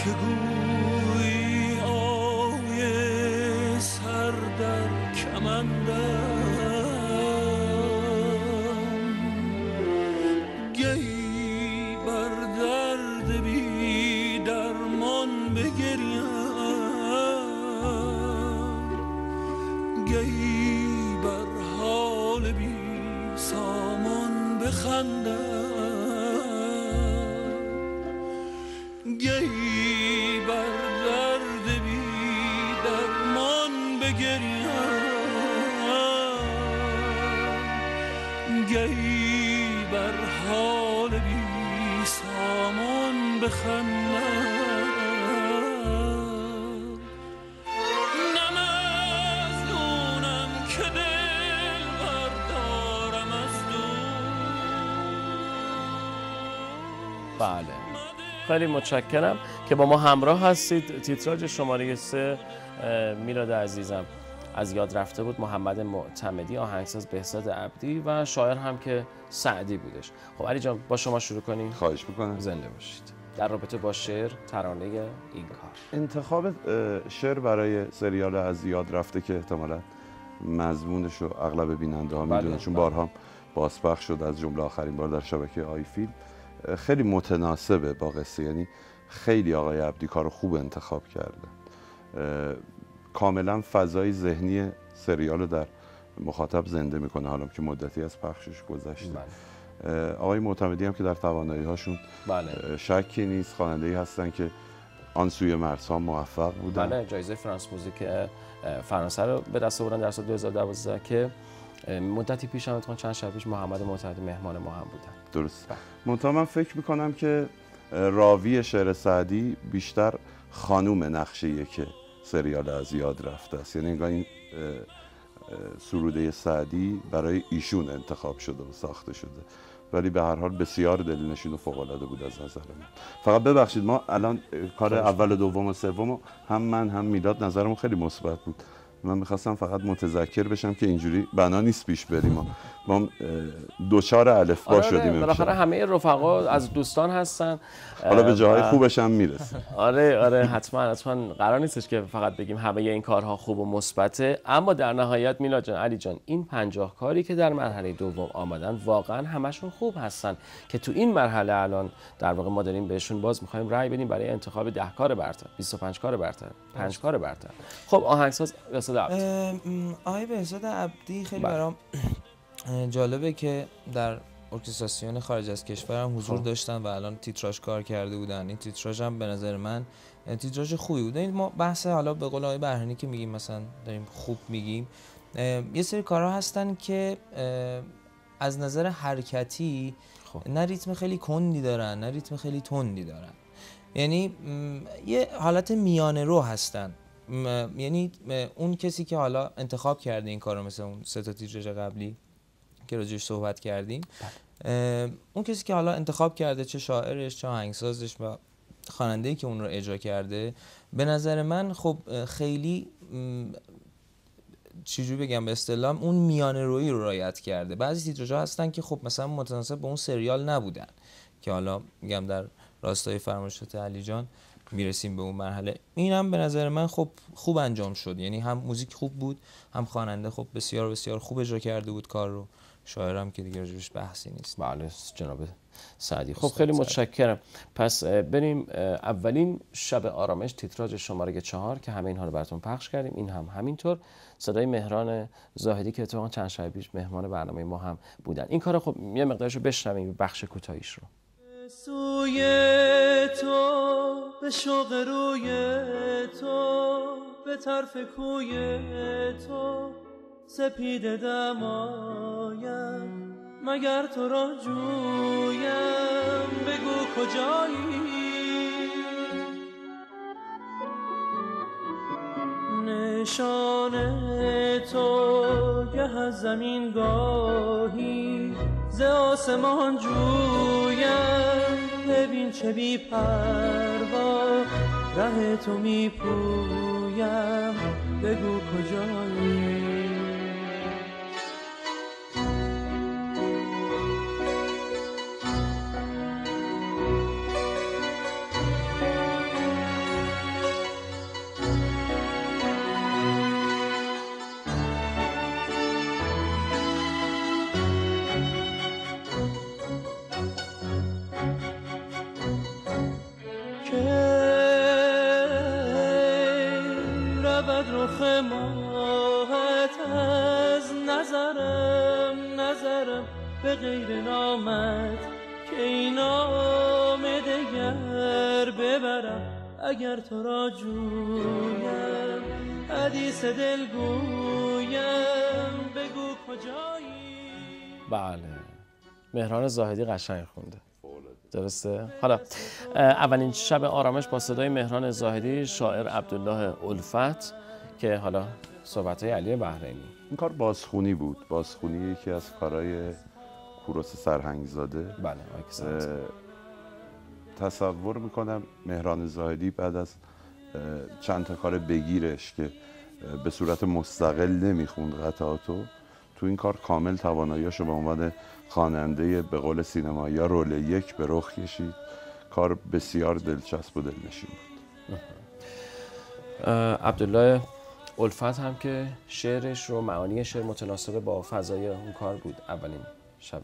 که گویی آی سر در کمندم، گهی بر درد بی درمان بگریم، گهی بر حال بی سامان بخندم، گهی بر درد بی درمان بگریم، گهی بر حال بی سامان بخندم. نه مظنونم که دل بردارم از بله، خیلی متشکرم که با ما همراه هستید. تیتراژ شماره 3 میلاد عزیزم از یاد رفته بود محمد معتمدی، آهنگساز بهزاد عبدی و شاعر هم که سعدی بودش. خب علی جان با شما شروع کنیم. خواهش میکنم. زنده باشید. در رابطه با شعر، ترانه این کار، انتخاب شعر برای سریال از یاد رفته که احتمالاً مضمونش رو اغلب بیننده ها میدونن چون بارها بازپخش شد، از جمله آخرین بار در شبکه آی فیلم، خیلی متناسبه با قصه. یعنی خیلی آقای عبدی کار خوب انتخاب کرده، کاملا فضای ذهنی سریال رو در مخاطب زنده میکنه حالا که مدتی از پخشش گذشته. آقای معتمدی هم که در توانایی هاشون شکی نیست، خواننده‌ای هستن که آن سوی مرزها موفق بودن. بله، جایزه فرانس موزیک فرانسه رو به دست آوردن در سال 2012 که مدتی پیش هم چند شب پیش محمد معتمدی مهمان ما هم بودن. درست. منتها من فکر میکنم که راوی شعر سعدی بیشتر خانوم نقشه‌ایه که سریال از یاد رفته است. یعنی انگار این سروده سعدی برای ایشون انتخاب شده و ساخته شده، ولی به هر حال بسیار دلنشین و فوق‌العاده بود از نظر من. فقط ببخشید ما الان کار اول و دوم و سوم هم من هم میلاد نظرمون خیلی مثبت بود. من میخواستم فقط متذکر بشم که اینجوری بنا نیست پیش بریم، ما دوچار الفبا شدیم. بالاخره همه رفقا از دوستان هستن، حالا به جاهای خوبش هم میرسه. آره حتما قرار نیستش که فقط بگیم همه این کارها خوب و مثبته، اما در نهایت میلاد جان، علی جان، این 50 کاری که در مرحله دوم آمدن واقعا همشون خوب هستن که تو این مرحله الان در واقع ما داریم بهشون باز میخوایم رأی بدیم برای انتخاب 10 کار برتر، 25 کار برتر، 5 کار برتر. خب آهنگساز بهزاد عبدی. آقای بهزاد عبدی خیلی برام جالبه که در ارکستراسیون خارج از کشور هم حضور داشتن و الان تیتراژ کار کرده بودن. این تیتراژ هم به نظر من تیتراژ خوبی بود. ما بحث حالا به قول آقای بهرانی که میگیم مثلا داریم خوب میگیم، یه سری کارها هستن که از نظر حرکتی نه ریتم خیلی کندی دارن نه ریتم خیلی تندی دارن، یعنی یه حالت میانه رو هستن. یعنی اون کسی که حالا انتخاب کرده این کارو، مثل اون 3 تا تیتراژ قبلی که راجعش صحبت کردیم، اون کسی که حالا انتخاب کرده، چه شاعرش چه آهنگسازش و خواننده‌ای که اون رو اجرا کرده، به نظر من خب خیلی چجوری بگم به اصطلاح اون میانه رویی رو رعایت کرده. بعضی تیتراژها هستن که خب مثلا متناسب با اون سریال نبودن که حالا میگم در راستای فرمایشات علی جان میرسیم به اون مرحله. اینم به نظر من خب خوب انجام شد، یعنی هم موزیک خوب بود، هم خواننده خب بسیار بسیار خوب اجرا کرده بود کار رو، شاعرم که دیگه راجبش بحثی نیست. بله جناب سعدی. خب خیلی متشکرم. پس بریم اولین شب آرامش، تیتراژ شماره 4 که همه اینها رو براتون پخش کردیم. این هم همینطور صدای مهران زاهدی که اتفاقا چند شب پیش مهمان برنامه ما هم بودن. این کارو خب یه مقدارشو بشنویم، بخش کوتاهیش رو. سوی تو به شوق روی تو، به طرف کوی تو سپیده دمایم، مگر تو را جویم بگو کجایی. نشان تو گه از زمین گاهی ز آسمان جویم، ببین چه بی پروا ره تو می پویم بگو کجایی. رخ ماهت از نظرم به غیر نامت که این نام دگر ببرم اگر تو را جویم حدیث دل گویم بگو کجایی. بله مهران زاهدی قشنگ خونده درسته؟ حالا اولین شب آرامش با صدای مهران زاهدی، شاعر عبدالله الفت که حالا صحبت‌های علی بحرینی. این کار بازخونی بود، بازخونی یکی از کارهای کوروش سرهنگزاده. بله تصور میکنم مهران زاهدی بعد از چند تا کار بگیرش که به صورت مستقل نمیخوند قطعاتو، تو این کار کامل تواناییاشو به عنوان خواننده به قول سینمایی یا رول یک به رخ کشید. کار بسیار دلچسب و دلنشین بود. عبدالله الفت هم که شعرش رو معانی شعر متناسب با فضای اون کار بود. اولین شب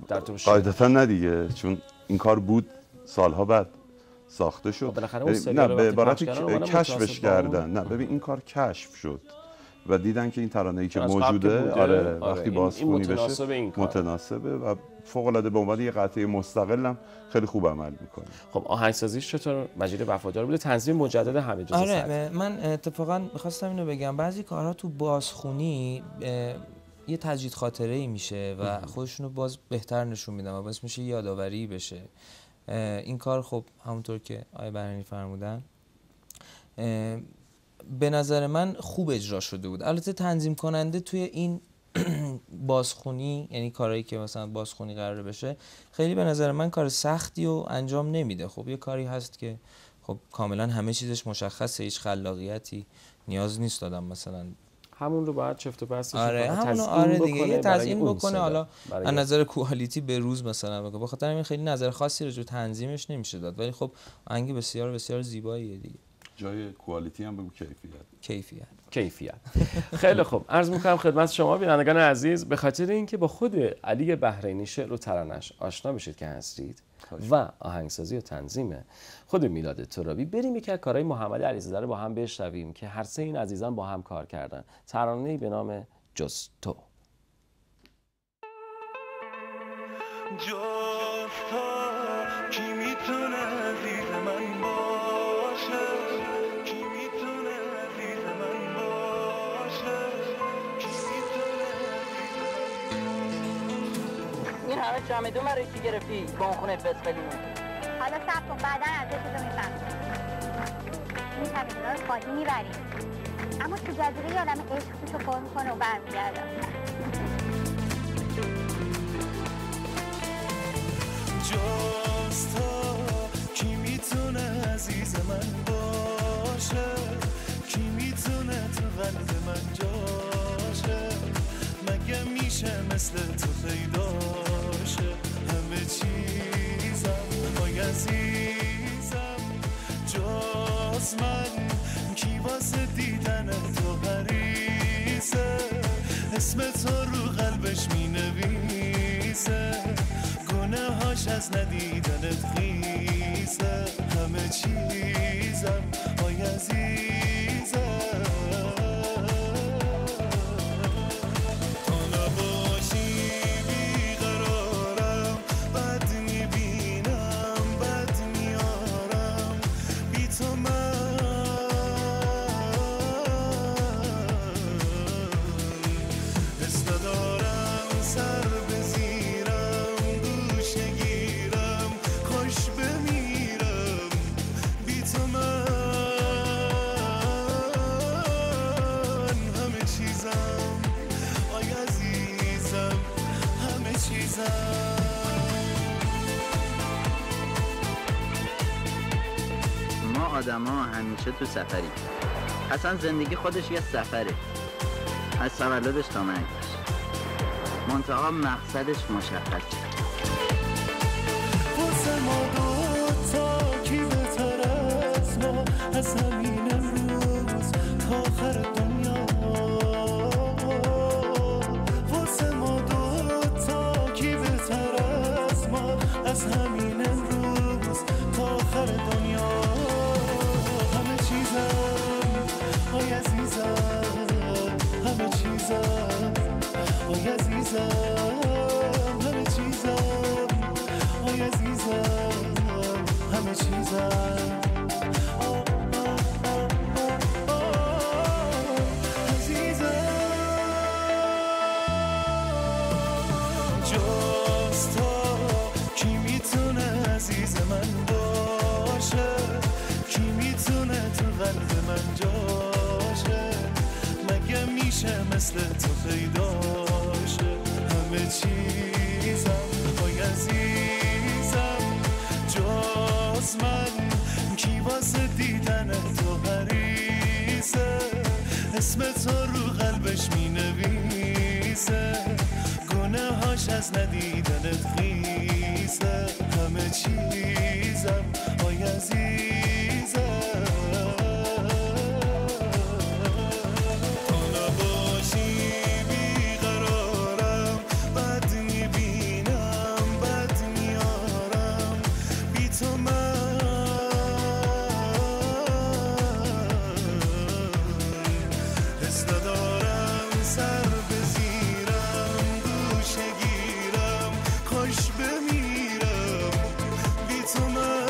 در تو قاعدتا نه دیگه، چون این کار بود سالها بعد ساخته شد. نه به عبارتی کشفش کردن. نه ببین این کار کشف شد و دیدن که این ترانه‌ای که موجوده وقتی بازخونی بشه متناسبه و فوق‌العاده به عنوان یه قطعه مستقل هم خیلی خوب عمل میکنه. خب آهنگسازیش چطور؟ مجید وفادار بوده، تنظیم مجدد حمید رضا سعدی. من اتفاقا می‌خواستم اینو بگم، بعضی کارها تو بازخونی یه تجدید خاطره‌ای میشه و خودشونو باز بهتر نشون میدن و باعث میشه یادآوری بشه. این کار خب همونطور که آقای بحرینی فرمودن به نظر من خوب اجرا شده بود. البته تنظیم کننده توی این بازخونی، یعنی کارهایی که مثلا بازخونی قراره بشه، خیلی به نظر من کار سختی و انجام نمیده. خب یه کاری هست که خب کاملا همه چیزش مشخصه، هیچ خلاقیتی نیاز نیست دادم مثلا همون رو باید چفت و بستش دیگه یه تزیین بکنه. حالا از نظر کوالیتی به روز مثلا بگه، بخاطر همین خیلی نظر خاصی راجع به تنظیمش نمیشه داد، ولی خب آهنگ بسیار بسیار زیباییه دیگه. جای کوالیتی هم بگو کیفیت. خیلی خوب، عرض میکنم خدمت شما بینندگان عزیز، به خاطر اینکه با خود علی بحرینی شعر و ترانش آشنا بشید که هستید و آهنگسازی و تنظیم خود میلاد ترابی، بریم یکی از کارهای محمد علیزاده رو با هم بشنویم که هر سه این عزیزان با هم کار کردن. ترانه‌ای به نام جز تو. کی میتونه دید من باشه، کی میتونه دید من باشه، کی میتونه این همه چمدون برای چی گرفتی با اون خونه فسقلیمون؟ حالا صبر کن بعدا ازش رو میفهمی. این چمدونا رو خالی میبریم، اما تو جزیره یه آدم عشق توشو پر میکنه و برمیگرده. جز تو کی میتونه عزیز من باشه، کی میتونه تو قلب من جاشه، مگه میشه مثل تو پیداشه، همه چیزم وای عزیزم جز من کی واسه دیدن تو حریصه، اسم تو رو قلبش مینویسه، گناهاش از ندیدنت خیزه، همه چیزم آی عزیزم تو نباشی بیقرارم، بد میبینم بد میارم، بی تو من حس ندارم سر بزیرم، گوشه گیرم خوش بمیرم، بی تو من همه چیزم آی عزیزم همه چیزم. ما آدما همیشه تو سفریم، اصلا زندگی خودش یه سفره، از تولدش تا مرگش، منتها مقصدش مشخصه. واسه ما دوتا کی بهتر از ما، از همین امروز تا آخر دنیا، واسه ما دوتا کی بهتر از ما، از همین امروز تا آخر دنیا، همه چیزم آی عزیزم عزیزم همه چیزم آی عزیزم همه چیزم عزیز من باشه کی میتونه تو قلب من جاشه مگه میشه مثل تو پیداشه همه چیزم آی عزیزم جز من کی واسه دیدن تو حریصه اسم تو رو قلبش مینویسه گناهاش از ندیدنت خیسه همه چیزم آی عزیزم تو نباشی بیقرارم بد میبینم بد میارم بی تو من حس ندارم سر بزیرم گوشه گیرم خوش بمیرم بی تو من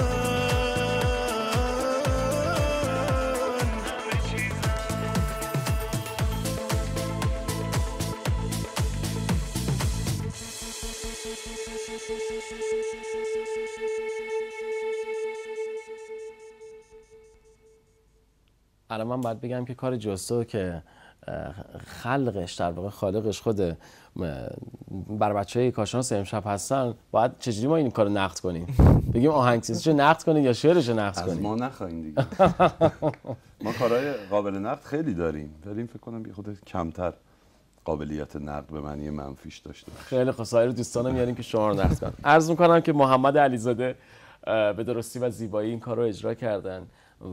الان من باید بگم که کار جستو که خلقش در واقع خالقش خود بر بچه‌های کارشناس امشب هستن، باید چجوری ما این کارو نقد کنیم؟ بگیم آهنگسازیشو نقد کنیم یا شعرشو نقد کنیم؟ از ما نخواهیم دیگه. ما کارهای قابل نقد خیلی داریم فکر کنم بی خود کمتر قابلیت نقد به معنی منفیش داشته باشه. خیلی خوب، سایر دوستانم میاریم که شما رو نقد کنن. عرض می‌کنم که محمد علیزاده به درستی و زیبایی این کار رو اجرا کردن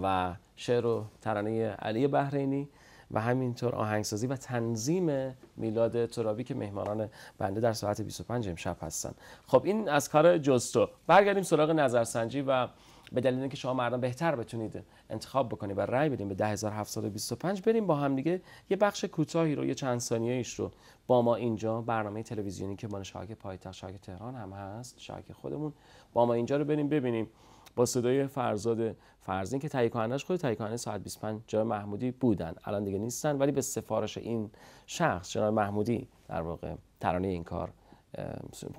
و شعر و ترانه علی بحرینی و همینطور آهنگسازی و تنظیم میلاد ترابی که مهمانان بنده در ساعت 25 امشب هستن. خب این از کار جستو. برگردیم سراغ نظرسنجی و به دلیل اینکه شما مردم بهتر بتونید انتخاب بکنید و رأی بدین به 10725 بریم با هم دیگه یه بخش کوتاهی رو، یه چند ثانیه‌ایش رو با ما اینجا برنامه تلویزیونی که مال شاهک پایتخت شاهک تهران هم هست، شاهک خودمون، با ما اینجا رو بریم ببینیم با صدای فرزاد فرزین که تهیه کنندش خود تهیه کننده ساعت 25 جناب محمودی بودن، الان دیگه نیستن، ولی به سفارش این شخص جناب محمودی در واقع ترانه این کار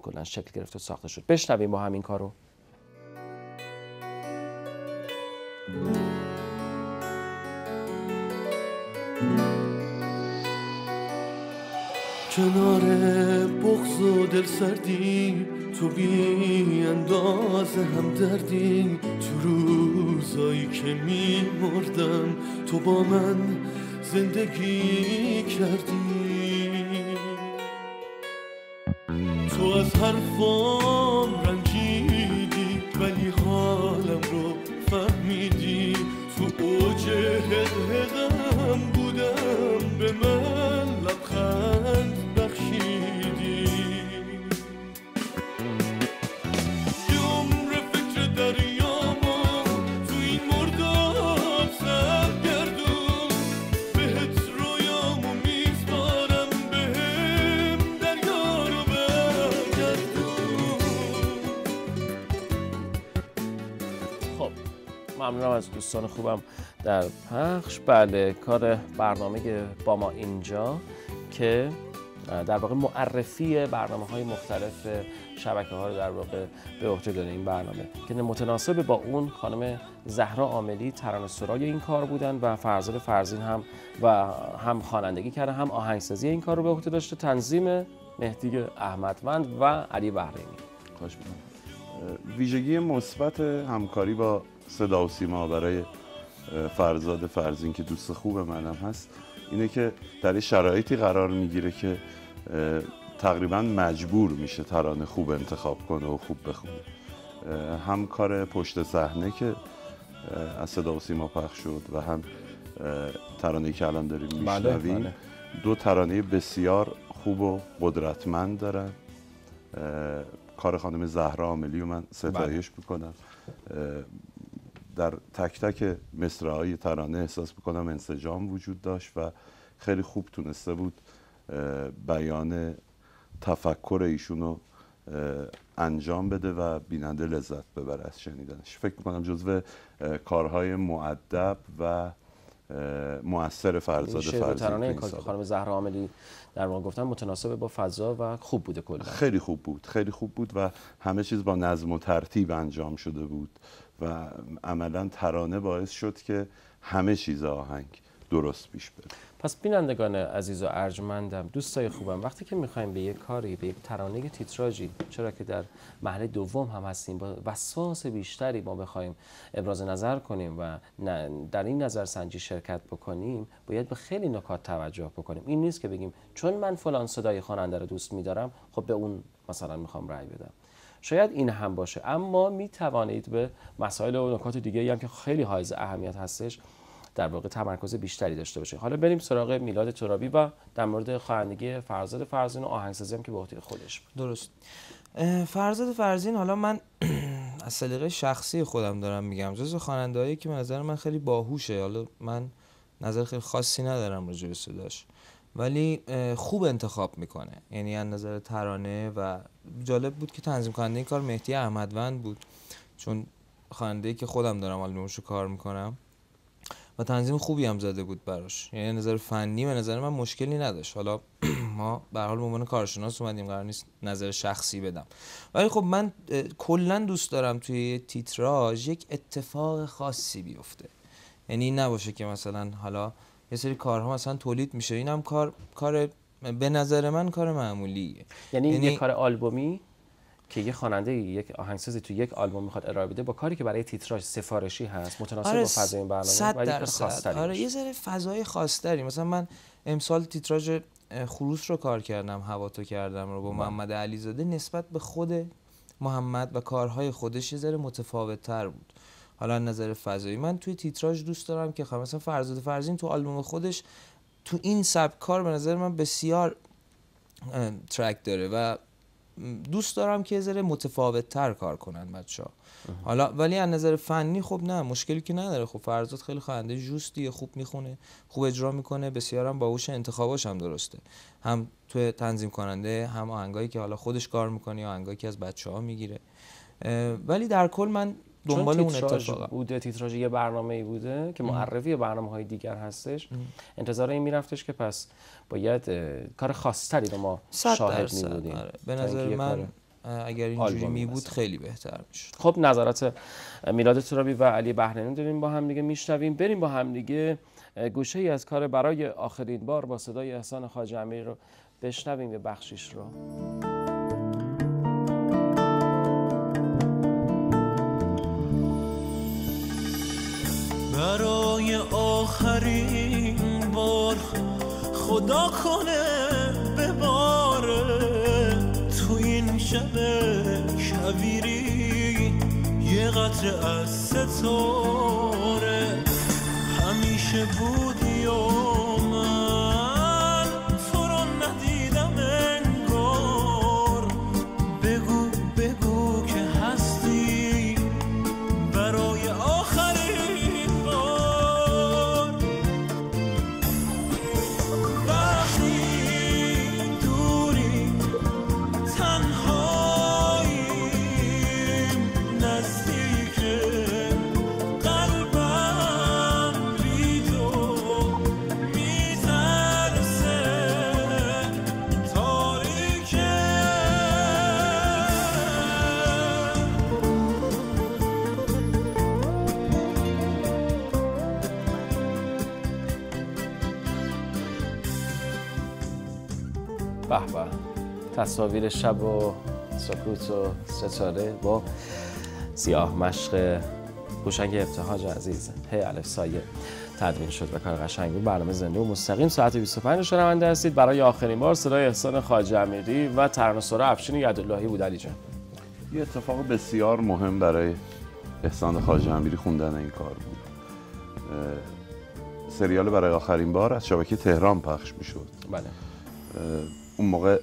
کلا شکل گرفت و ساخته شد. بشنویم با همین کارو. کنار بغض و دل سردی تو بی اندازه هم دردی، تو روزایی که می مردم تو با من زندگی کردی، تو از حرفام رنجیدی ولی حالم رو فهمیدی، تو اوج حقم بودم به من لبخند بخشیدی، یه عمر فکر دریامو تو این مرداب سرگردون، بهت رویامو میسپارم بهم دریا رو برگردون. خب ممنونم از دوستان خوبم در پخش. بله، کار برنامه با ما اینجا که در واقع معرفی برنامه‌های مختلف شبکه‌ها رو در واقع به عهده داره این برنامه که متناسب با اون خانم زهرا عاملی ترانه‌سرای این کار بودن و فرزاد فرزین هم خوانندگی کرده هم آهنگسازی این کار رو به عهده داشته، تنظیم مهدی احمدوند و علی بحرینی. خوش می‌کنم. ویژگی مثبت همکاری با صدا و سیما برای فرزاد فرزین که دوست خوب منم هست اینه که در شرایطی قرار میگیره که تقریبا مجبور میشه ترانه خوب انتخاب کنه و خوب بخونه. هم کار پشت صحنه که از صدا و سیما پخش شد و هم ترانه‌ای که الان داریم میشنویم، دو ترانه بسیار خوب و قدرتمند دارن. کار خانم زهرا عاملی رو من ستایش میکنم. در تک تک مصرع‌های ترانه احساس میکنم انسجام وجود داشت و خیلی خوب تونسته بود بیان تفکر ایشونو انجام بده و بیننده لذت ببره از شنیدنش. فکر میکنم جزو کارهای مؤدب و مؤثر فرزاد فرزین. ترانه این خانم زهرا عاملی در واقع گفتن متناسب با فضا و خوب بوده کلا. خیلی خوب بود، خیلی خوب بود و همه چیز با نظم و ترتیب انجام شده بود و عملا ترانه باعث شد که همه چیز آهنگ درست پیش بره. پس بینندگان عزیز و ارجمندم، دوستای خوبم، وقتی که میخوایم به یک کاری، به یک ترانه تیتراژی، چرا که در مرحله دوم هم هستیم، با وسواس بیشتری ما بخوایم ابراز نظر کنیم و در این نظرسنجی شرکت بکنیم، باید به خیلی نکات توجه بکنیم. این نیست که بگیم چون من فلان صدای خواننده رو دوست می‌دارم خب به اون مثلا میخوام رأی بدم. شاید این هم باشه، اما می توانید به مسائل و نکات دیگه‌ای هم که خیلی حائز اهمیت هستش در واقع تمرکز بیشتری داشته باشه. حالا بریم سراغ میلاد ترابی و در مورد خوانندگی فرزاد فرزین و آهنگسازی هم که به عهده خودش بود. درست. فرزاد فرزین، حالا من از سلیقه شخصی خودم دارم میگم، جزو خواننده‌ای که به نظر من خیلی باهوشه. حالا من نظر خیلی خاصی ندارم راجع به صداش، ولی خوب انتخاب میکنه، یعنی از نظر ترانه. و جالب بود که تنظیم کننده این کار مهدی احمدوند بود، چون خواننده‌ای که خودم دارم آلبومشو کار میکنم و تنظیم خوبی هم زده بود براش، یعنی نظر فنی به نظر من مشکلی نداشت. حالا ما به هر حال به عنوان کارشناس اومدیم، قرار نیست نظر شخصی بدم، ولی خب من کلا دوست دارم توی تیتراژ یک اتفاق خاصی بیفته. یعنی این نباشه که مثلا حالا یه سری کارها مثلا تولید میشه، اینم کار به نظر من کار معمولیه. یعنی یه کار آلبومی که یه خواننده، یک آهنگسازی تو یک آلبوم میخواد ارائه بده با کاری که برای تیتراژ سفارشی هست، متناسب با فضای این برنامه و یه خاص‌تری. آره یه ذره فضای خاص‌تری. مثلا من امسال تیتراژ خروس رو کار کردم، هوا تو کردم رو با محمد علیزاده، نسبت به خود محمد و کارهای خودش یه ذره متفاوت‌تر بود. حالا نظر فضایی من توی تیتراژ دوست دارم که مثلا فرزاد فرزین تو آلبوم خودش تو این سبک کار به نظر من بسیار ترک داره و دوست دارم که یه ذره متفاوت‌تر کار کنن بچه‌ها. حالا ولی از نظر فنی خب نه، مشکلی که نداره. خب فرزاد خیلی خواننده جوستیه، خوب میخونه، خوب اجرا میکنه، بسیارم باهوش، انتخاباش هم درسته، هم توی تنظیم کننده، هم آهنگایی که حالا خودش کار میکنه یا آهنگایی که از بچه‌ها میگیره. ولی در کل من دنبال اون اتفاقا بوده، تیتراژ یه برنامه‌ای بوده که معرفی برنامه‌های دیگر هستش. انتظار این میرفتش که پس باید کار خاص‌تری رو ما شاهد می‌بودیم. به نظر من اگر اینجوری می‌بود خیلی بهتر می‌شد. خب نظرات میلاد ترابی و علی بهرنی داریم با هم دیگه میشنویم. بریم با هم دیگه گوشه‌ای از کار برای آخرین بار با صدای احسان خواجه امیری رو بشنویم، یه بخشیش رو. برای آخرین بار خدا کنه بباره تو این شب کویری یه قطره از ستاره. همیشه بودی و من تو رو ندیدم انگار. بگو بگو که هستی برای آخرین بار. وقتی دوری تنهاییم نزدیک قلبم بی تو میترسه تاریکه. به به، تصاویر شب و سکوت و ستاره با سیاه مشق هوشنگ ابتهاج عزیز هی الف سایه تدوین شد و کار قشنگ بود. برنامه زنده و مستقیم ساعت 25 شنونده هستید. برای آخرین بار صدای احسان خواجه امیری و ترانه‌سرا افشین یداللهی بود. علی جان، یه اتفاق بسیار مهم برای احسان خواجه امیری خوندن این کار بود. سریال برای آخرین بار از شبکه تهران پخش میشد. بله. اون موقع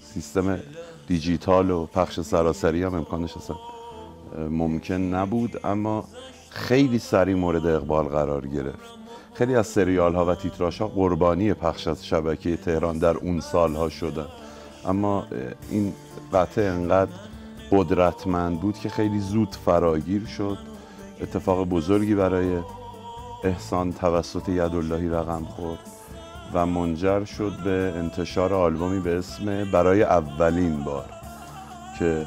سیستم دیجیتال و پخش سراسری هم امکانش اصلا ممکن نبود، اما خیلی سریع مورد اقبال قرار گرفت. خیلی از سریال ها و تیتراژ ها قربانی پخش از شبکه تهران در اون سالها شدن. اما این قطعه انقدر قدرتمند بود که خیلی زود فراگیر شد. اتفاق بزرگی برای احسان توسط یداللهی رقم خورد و منجر شد به انتشار آلبومی به اسم برای اولین بار که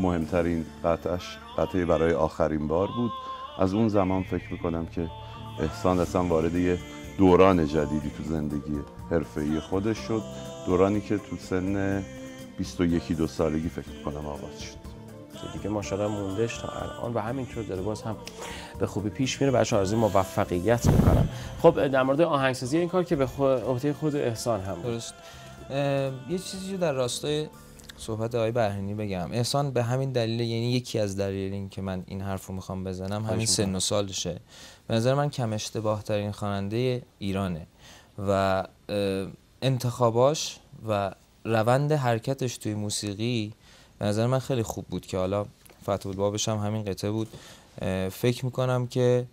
مهمترین قطعه برای آخرین بار بود. از اون زمان فکر میکنم که احسان اصلا وارد یه دوران جدیدی تو زندگی حرفه‌ای خودش شد، دورانی که تو سن 21-22 سالگی فکر میکنم آغاز شد. دیگه ماشاءالله موندهش تا الان و همینطور داره باز هم به خوبی پیش میره. بچه‌ها آرزوی موفقیت میکنم. خب در مورد آهنگسازی این کار که به عهده خود احسان هم درست. یه چیزی رو در راستای صحبت آقای بحرینی بگم. احسان به همین دلیل، یعنی یکی از دلایل این که من این حرف رو میخوام بزنم همین سن و سالشه. به نظر من کم اشتباه ترین خواننده ایرانه و انتخاباش و روند حرکتش توی موسیقی به نظر من خیلی خوب بود که حالا فتح البابش هم همین قطعه بود. فکر میکنم که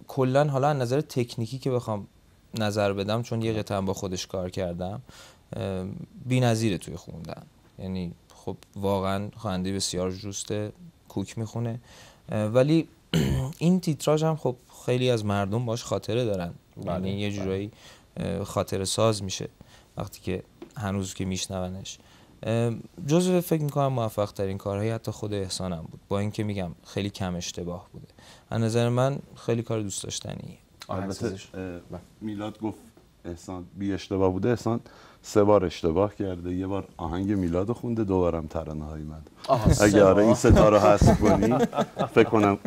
کلا حالا از نظر تکنیکی که بخوام نظر بدم، چون یه قطعه هم با خودش کار کردم، بی‌نظیره توی خوندن. یعنی خب واقعا خواننده بسیار جوسته، کوک میخونه، ولی این تیتراژ هم خب خیلی از مردم باش خاطره دارن. یعنی یه جورایی خاطره ساز میشه وقتی که هنوز که میشنونش. جزو فکر میکنم موفق ترین کارهای حتی خود احسان هم بود، با اینکه میگم خیلی کم اشتباه بوده. از نظر من خیلی کار دوست داشتنیه. البته میلاد گفت احسان بی اشتباه بوده. احسان 3 بار اشتباه کرده، یه بار آهنگ میلاد خونده، 2 بارم ترانه های من. اگه آره این 3 تا رو حذف کنی فکر کنم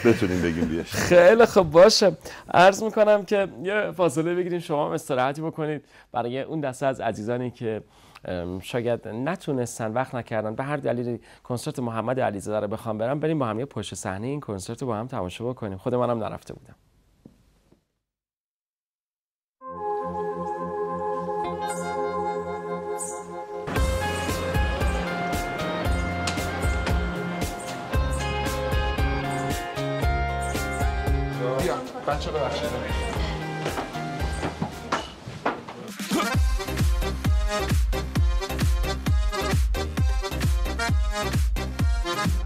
بتونیم بگیم بیش. خیلی خب باشه. عرض میکنم که یه فاصله بگیریم، شما هم استراحتی بکنید برای اون دسته از عزیزانی که شاید نتونستن، وقت نکردن، به هر دلیلی کنسرت محمد علیزاده رو بخوام برم، بریم با هم یه پشت صحنه این کنسرت رو با هم تماشا بکنیم. خود منم نرفته بودم. بیا بچه ببخشید.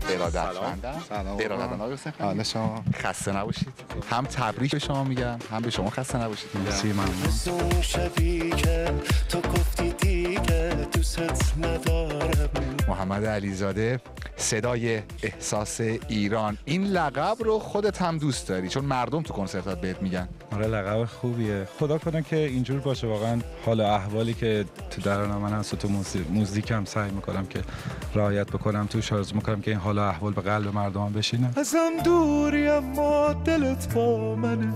ارادتمندم. سلام شما. خسته نباشید. هم تبریک به شما میگم، هم به شما خسته نباشید میگم. مرسی، ممنون. شبی که تو گفتی دیگه دوست ندارم. محمد علیزاده، صدای احساس ایران. این لقب رو خودت هم دوست داری چون مردم تو کنسرتات بهت میگن. آره لقب خوبیه. خدا کنه که اینجور باشه. واقعا حال و احوالی که تو درون من هست و تو موزیکم سعی میکنم که رعایت بکنم، توش آرزو میکنم که این حال و احوال به قلب مردم بشینه. ازم دوری اما دلت با منه،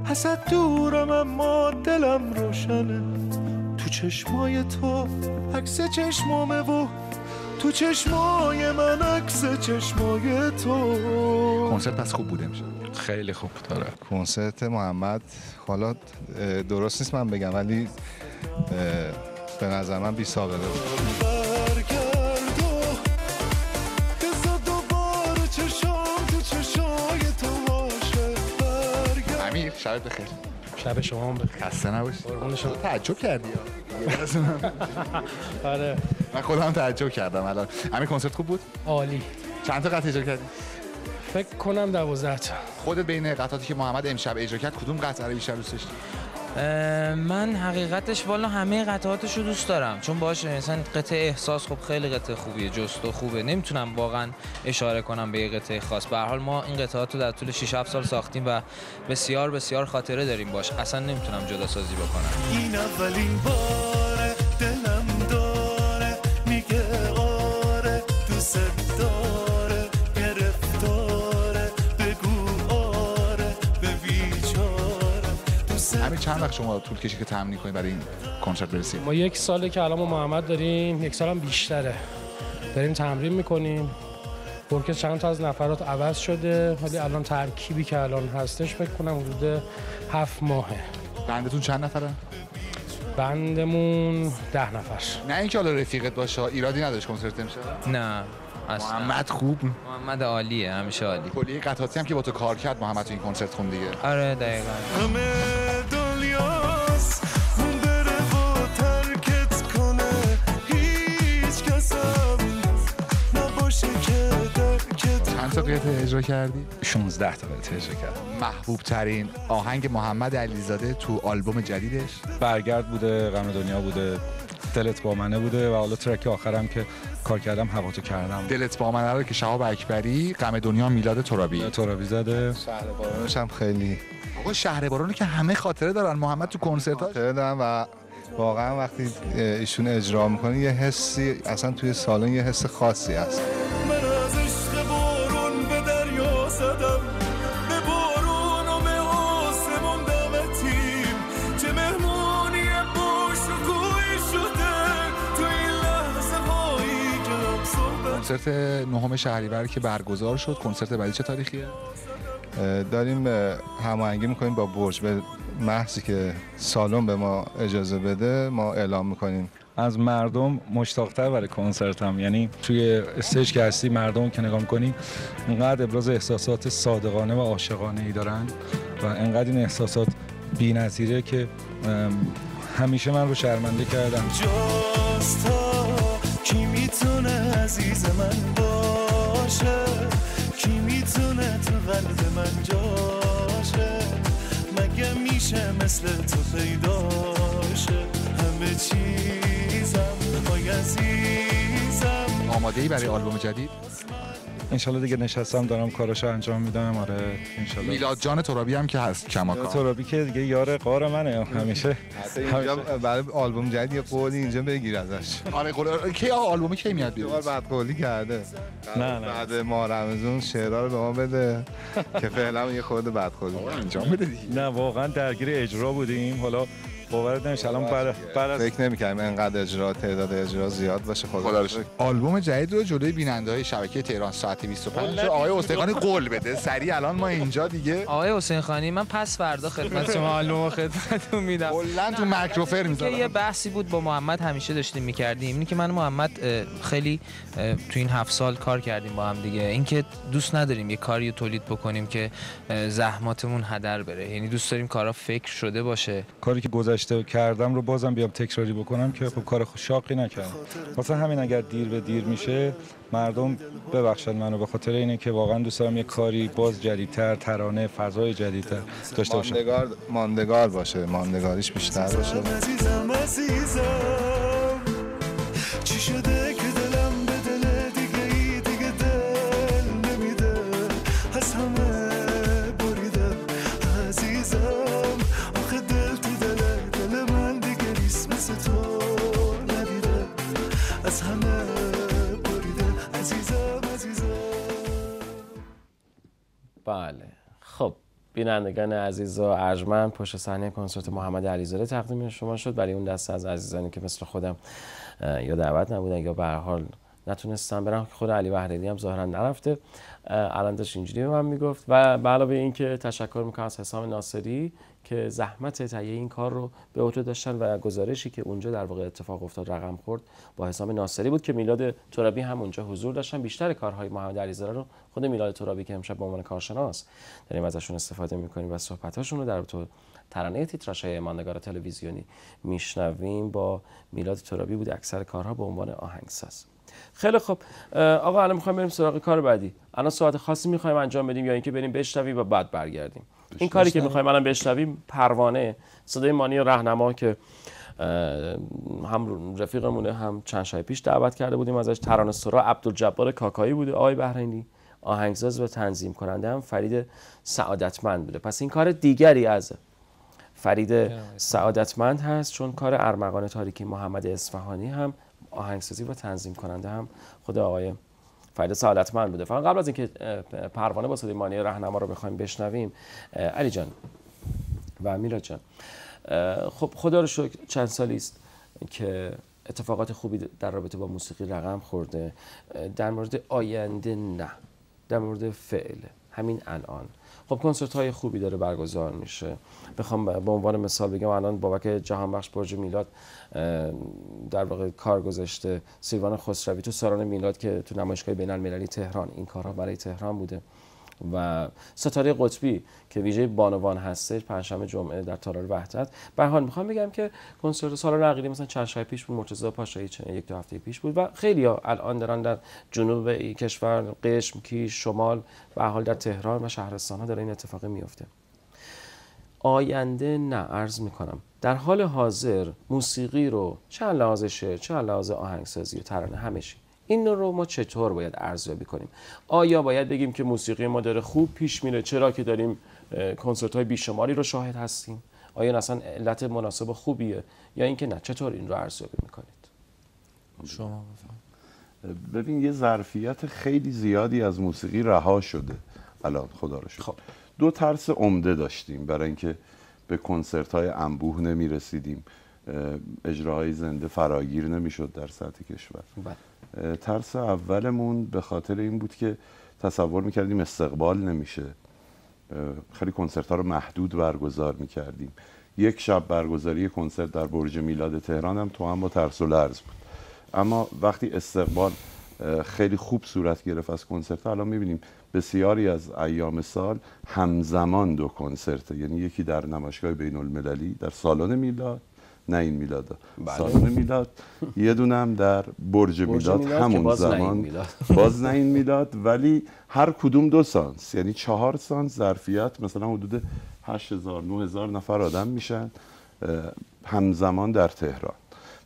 ازت دورم اما دلم روشنه. تو چشمای تو عکس چشمامه و تو چشمای من عکس چشمای تو. کنسرت پس خوب بوده میشه. خیلی خوب داره. کنسرت محمد حالا درست نیست من بگم، ولی به نظر من بی سابقه بود. امیر شب بخیر. شب شما هم بخیر. خسته نباشید. قربون شما. تعجب کردی آره من خودم تعجب کردم الان. امیر کنسرت خوب بود؟ عالی. چند تا قطعه اجرا کردی؟ فکر کنم 12 تا. خودت بین قطعاتی که محمد امشب اجرا کرد کدوم قطعه رو بیشتر دوست داشتی؟ من حقیقتش والا همه قطعاتش رو دوست دارم، چون باشه مثلا قطعه احساس خب خیلی قطعه خوبیه، جست و خوبه. نمیتونم واقعا اشاره کنم به یه قطعه خاص. به هر حال ما این قطعات رو در طول 6-7 سال ساختیم و بسیار بسیار خاطره داریم باش. اصلا نمیتونم جدا سازی بکنم. این اولین باره دلم داره میگه آره دوست داره، گرفتاره بگو آره به بیچاره دوست. همین چند وقت شما طول کشید که تمرین کنید برای این کنسرت برسید؟ ما 1 ساله که الان ما محمد داریم، 1 سال هم بیشتره داریم تمرین میکنیم. ارکستر چند تا از نفرات عوض شده، ولی الان ترکیبی که الان هستش فکر کنم حدود 7 ماهه. بندتون چند نفره؟ بندمون 10 نفر. نه اینکه حالا رفیقت باشه، ایرادی نداشت کنسرت امشب؟ نه اصلا. محمد خوب، محمد عالیه، همیشه عالی. کلی قطعاتی هم که با تو کار کرد محمد تو این کنسرت خون دیگه. آره دقیقاً. همه دنیاست اون بره و ترک تا قطعه اجرا کردی؟ 16 تا قطعه اجرا کردم. محبوب ترین آهنگ محمد علیزاده تو آلبوم جدیدش؟ برگرد بوده، غم دنیا بوده، دلت با منه بوده و حالا ترک آخرم که کار کردم هوا تو کردم. دلت با منه رو که شهاب اکبری، غم دنیا میلاد ترابی زده. شهر بارونش هم خیلی. آقا شهر بارونو که همه خاطره دارن محمد تو کنسرتاش خاطره دارن و واقعا وقتی ایشون اجرا میکنه یه حسی اصلا توی سالن یه حس خاصی هست. من از عشق بارون به دریا زدم، به بارون و به آسمون دمتیم، چه مهمونی باش و گوی شده تو این لحظه هایی که صبح. کنسرت 9 شهریور که برگزار شد، کنسرت بعدی چه تاریخیه؟ داریم هماهنگی میکنیم با برج، به محضی که سالن به ما اجازه بده ما اعلام میکنیم. از مردم مشتاق‌تر برای کنسرتم، یعنی توی استیج که هستی مردم که نگاه می‌کنی اینقدر ابراز احساسات صادقانه و عاشقانه‌ای دارن و اینقدر این احساسات بی‌نظیره که همیشه من رو شرمنده کردم. جاست تا کی میتونه عزیز من باشه، کی میتونه تو قلب من جاشه، مگه میشه مثل تو پیداشه، همه چیزم های عزیزم. آماده‌ای برای آلبوم جدید؟ انشالله دیگه نشستم دارم کاراشو انجام میدم. آره انشالله. میلاد جان ترابی هم که هست کماکان. ترابی که دیگه یار قار منه همیشه. اینجا برای آلبوم جدید یه قولی اینجا بگیر ازش. آره قول کی آلبوم کی میاد بیرون؟ بعد قولی کرده. نه بعد ماه رمضان شعرها رو به ما بده که فعلا یه خورده بعد قولی انجام بده دیگه. نه واقعا درگیر اجرا بودیم. حالا باورت نمیشه الان بعد فکر نمی‌کردم اینقدر اجرا تعداد اجرا زیاد باشه. خدا رو شکر. آلبوم جدید رو جلوی بیننده‌های شبکه تهران ساعت 25 آقای حسین خانی قول بده سریع الان ما اینجا دیگه. آقای حسین خانی من پس فردا خدمت شما آلبوم خدمتتون میدم. کلا تو مایکروفر میذارم. یه بحثی بود با محمد همیشه داشتیم می‌کردیم، اینی که من و محمد خیلی تو این 7 سال کار کردیم با هم دیگه، اینکه دوست نداریم یه کاری تولید بکنیم که زحماتمون هدر بره، یعنی دوست داریم کارا فکر شده باشه. کاری که گذشته کردم رو بازم بیام تکراری بکنم که خب کار شاقی نکردم. واسه همین اگر دیر به دیر میشه مردم ببخشن منو، به خاطر اینه که واقعا دوست دارم یه کاری باز جدیدتر، ترانه، فضای جدیدتر داشته باشم. ماندگار باشه، ماندگاریش بیشتر باشه. عزیزم چی شده که دلم به دل دیگه دل نمیده، از همه بریده عزیزم، آخه دل تو دل من دیگه نیست مثل تو ندیده، از همه بریده عزیزم. بله خب بینندگان عزیز و ارجمند، پشت صحنه کنسرت محمد علیزاده تقدیم شما شد. برای اون دسته از عزیزانی که مثل خودم یا دعوت نبودن یا به هر حال نتونستن برن، خود علی بحرینی هم ظاهرا نرفته، الان داشت اینجوری به من میگفت. و به علاوه این که تشکر میکنم از حسام ناصری که زحمت تهیه این کار رو به عهده داشتن و گزارشی که اونجا در واقع اتفاق افتاد رقم خورد با حسام ناصری بود که میلاد ترابی هم اونجا حضور داشتن. بیشتر کارهای محمد علیزاده رو خود میلاد ترابی که امشب به عنوان کارشناس داریم ازشون استفاده میکنیم و صحبتاشون رو در تو ترانه تیتراژهای ماندگار تلویزیونی میشنویم با میلاد ترابی بود اکثر کارها به عنوان آهنگساز. خیلی خب آقا الان میخوایم بریم سراغ کار بعدی. الان صحبت خاصی میخوایم انجام بدیم یا اینکه بریم بشنویم و بعد برگردیم؟ این کاری که میخوایم الان بشنویم پروانه، صدای مانی راهنما که هم رفیقمونه، هم چند شب پیش دعوت کرده بودیم ازش. ترانه سرا عبدالجبار کاکایی بوده، آقای بحرینی آهنگساز و تنظیم کننده هم فرید سعادتمند بوده. پس این کار دیگری از فرید سعادتمند هست، چون کار ارمغان تاریکی محمد اصفهانی هم آهنگسازی و تنظیم کننده هم خود آقای فرید سعادتمند بوده. فقط قبل از اینکه پروانه با صدای مانی راهنما رو بخوایم بشنویم، علی جان و میلاد جان، خب خدا رو شکر چند سالی است که اتفاقات خوبی در رابطه با موسیقی رقم خورده. در مورد آینده نه، در مورد فعل همین الان خب کنسرت های خوبی داره برگزار میشه. بخوام به عنوان مثال بگم الان بابک جهانبخش برج میلاد در واقع کار گذاشته، سیروان خسروی تو سالن میلاد که تو نمایشگاه بین المللی تهران این کارها برای تهران بوده. و ستاره قطبی که ویژه بانوان هستش پنجشنبه جمعه در تالار وحدت. به هر حال میخوام بگم که کنسرت سالن عقیلی مثلا چند شب پیش بود، مرتضی پاشایی یک دو هفته پیش بود و خیلی‌ها الان دارن در جنوب کشور، قشم، کیش، شمال، به هر حال در تهران و شهرستان‌ها داره این اتفاق میفته. آینده نه، عرض میکنم در حال حاضر موسیقی رو چه لحاظ شعر، چه لحاظ آهنگسازی و ترانه همشی این رو ما چطور باید ارزیابی کنیم؟ آیا باید بگیم که موسیقی ما داره خوب پیش میره چرا که داریم کنسرت‌های بیشماری رو شاهد هستیم؟ آیا اصلا علت مناسب خوبیه یا اینکه نه؟ چطور این رو ارزیابی میکنید؟ شما ببین یه ظرفیت خیلی زیادی از موسیقی رها شده الان، خدا رو شکر. خب. دو ترس عمده داشتیم برای اینکه به کنسرت‌های انبوه نمی‌رسیدیم، اجراهای زنده فراگیر نمی‌شد در سطح کشور. ترس اولمون به خاطر این بود که تصور می‌کردیم استقبال نمیشه، خیلی کنسرت‌ها رو محدود برگزار می‌کردیم. یک شب برگزاری کنسرت در برج میلاد تهران هم تو هم با ترس و لرز بود. اما وقتی استقبال خیلی خوب صورت گرفت از کنسرت، الان می‌بینیم بسیاری از ایام سال همزمان دو کنسرت، یعنی یکی در نمایشگاه بین‌المللی در سالن میلاد، نه این میلاد، سالن میلاد، یه دونم در برج میلاد همون زمان، باز نه این میلاد، ولی هر کدوم دو سانس، یعنی 4 سانس ظرفیت، مثلا حدود 8000 9000 نفر آدم میشن همزمان در تهران.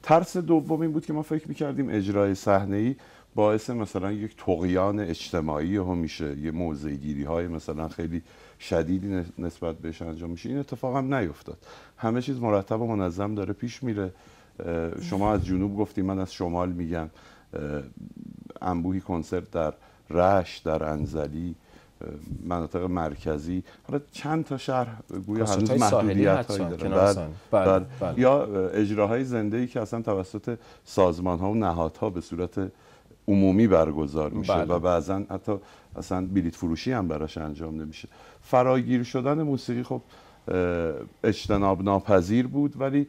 ترس دوم این بود که ما فکر میکردیم اجرای صحنه‌ای باعث مثلا یک طغیان اجتماعی هم میشه، یه موضع‌گیری های مثلا خیلی شدیدی نسبت بهش انجام میشه. این اتفاق هم نیفتاد، همه چیز مرتب و منظم داره پیش میره. شما از جنوب گفتیم، من از شمال میگم، انبوهی کنسرت در رشت، در انزلی، مناطق مرکزی، حالا چند تا شهر گویا هنوز محدودیت‌هایی داره، یا اجراهای زنده‌ای که اصلا توسط سازمان‌ها و نهادها به صورت عمومی برگزار میشه و بعضا حتی اصلا بلیط فروشی هم براش انجام نمیشه. فراگیر شدن موسیقی خب اجتناب ناپذیر بود، ولی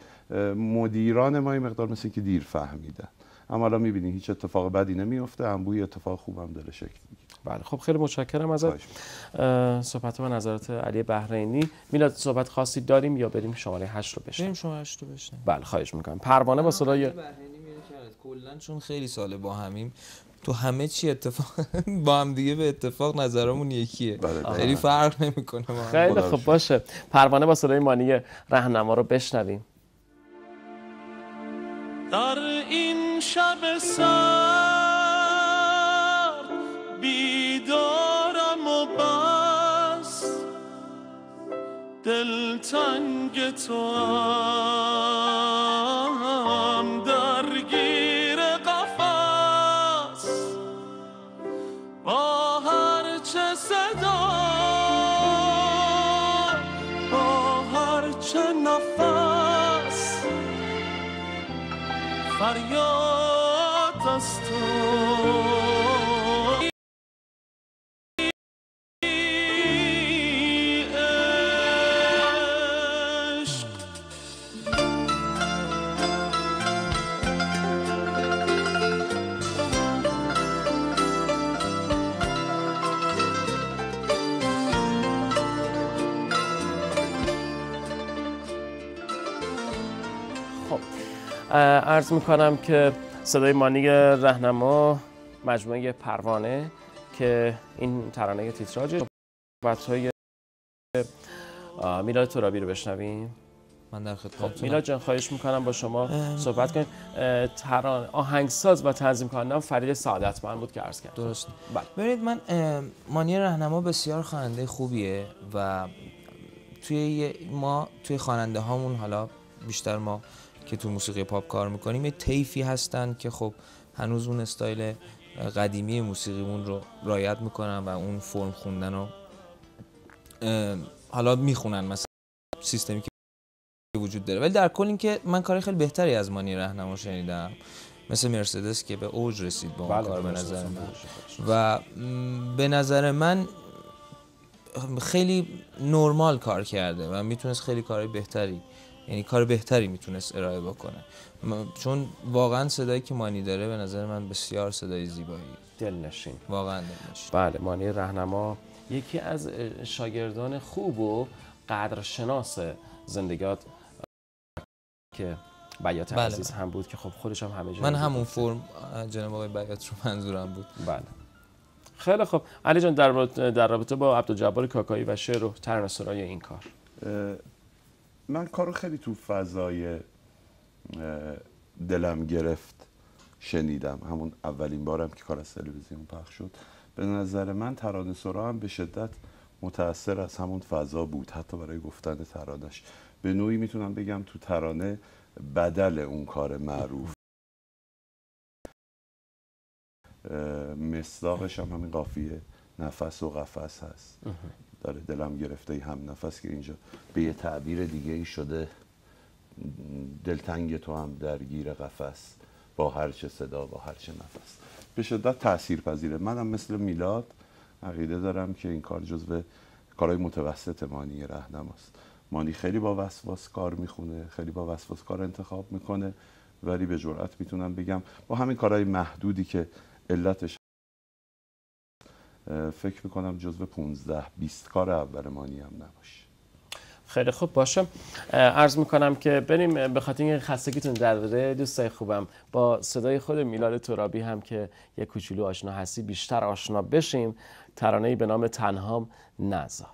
مدیران ما این مقدار مثل که دیر فهمیدن. اما الان میبینی هیچ اتفاق بدی نمیفته، انبوهی اتفاق خوبم داره شکل میگیره. بله خب خیلی متشکرم ازت. صحبت و نظرات علی بهرینی. میلاد صحبت خاصی داریم یا بریم شماره 8 رو بشنویم؟ بریم شماره 8 رو بشنویم. بله خواهش میکنم. پروانه با صدای کلا چون خیلی ساله با همیم، تو همه چی اتفاق با هم دیگه به اتفاق نظرمون یکیه، خیلی فرق نمیکنه. خیلی خب باشه، پروانه با صدای مانی رهنما رو بشنویم. در این شب سرد بیدارم و بس دلتنگ تو هم درگیر قفس، با هر چه صدا، با هر چه نفس، فریاد از تو عرض میکنم که صدای مانی رهنما، مجموعه پروانه که این ترانه تیتراژ، صحبت‌های میلاد ترابی رو بشنویم. من در خدمتتونم. میلاد جان خواهش میکنم با شما صحبت کنیم. ترانه آهنگساز و تنظیم کننده فرید سعادتمند بود که عرض کردم. درست. ببینید من مانی رهنما بسیار خواننده خوبیه و توی خواننده هامون، حالا بیشتر ما که تو موسیقی پاپ کار میکنیم، یه طیفی هستن که خب هنوز اون استایل قدیمی موسیقیمون رو رعایت میکنن و اون فرم خوندن رو حالا میخونن، مثلا سیستمی که وجود داره. ولی در کل این که من کار خیلی بهتری از مانی رهنما شنیدم، مثل مرسدس که به اوج رسید با اون کار به نظر من، و به نظر من خیلی نرمال کار کرده و میتونست خیلی کارهای بهتری، یعنی کار بهتری میتونست ارائه بکنه، چون واقعا صدایی که مانی داره به نظر من بسیار صدای زیبایی، دلنشین، واقعا دلنشین. بله مانی رهنما یکی از شاگردان خوب و قدرشناس زندگیات که بیات عزیز هم بود که خب خودش هم همه جا من همون فرم جناب آقای بیات رو منظورم بود. بله خیلی خب. علی جان در رابطه با عبدالجبار کاکایی و شعر و ترانه‌سرای این کار، من کارو خیلی تو فضای دلم گرفت شنیدم. همون اولین بارم که کار از تلویزیون پخش شد، به نظر من ترانه‌سرا هم به شدت متأثر از همون فضا بود، حتی برای گفتن ترانه‌اش. به نوعی میتونم بگم تو ترانه بدل اون کار معروف، مصداقش هم همین قافیه نفس و قفس هست. داره دلم گرفته هم نفس که اینجا به یه تعبیر دیگه ای شده دلتنگ تو هم درگیر قفس، با هر چه صدا با هر چه نفس. به شدت تاثیرپذیره. منم مثل میلاد عقیده دارم که این کار جزو کارهای متوسط مانی رهنماست. مانی خیلی با وسواس کار میخونه، خیلی با وسواس کار انتخاب میکنه، ولی به جرئت میتونم بگم با همین کارهای محدودی که علتش فکر میکنم جزو 15-20 کار اول مانی هم نباشه. خیلی خوب باشه. عرض میکنم که بریم به خاطر اینکه خستگیتون در بره دوستای خوبم با صدای خود میلاد ترابی هم که یک کوچولو آشنا هستی بیشتر آشنا بشیم. ترانه‌ای به نام تنهام نذار.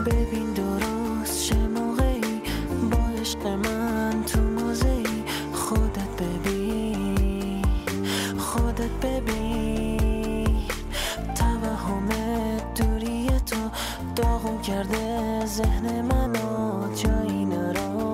ببین درست چه موقعی با عشق من تو موزهی، خودت ببین توهم دوری تو داغون کرده ذهن منو، جایی نرو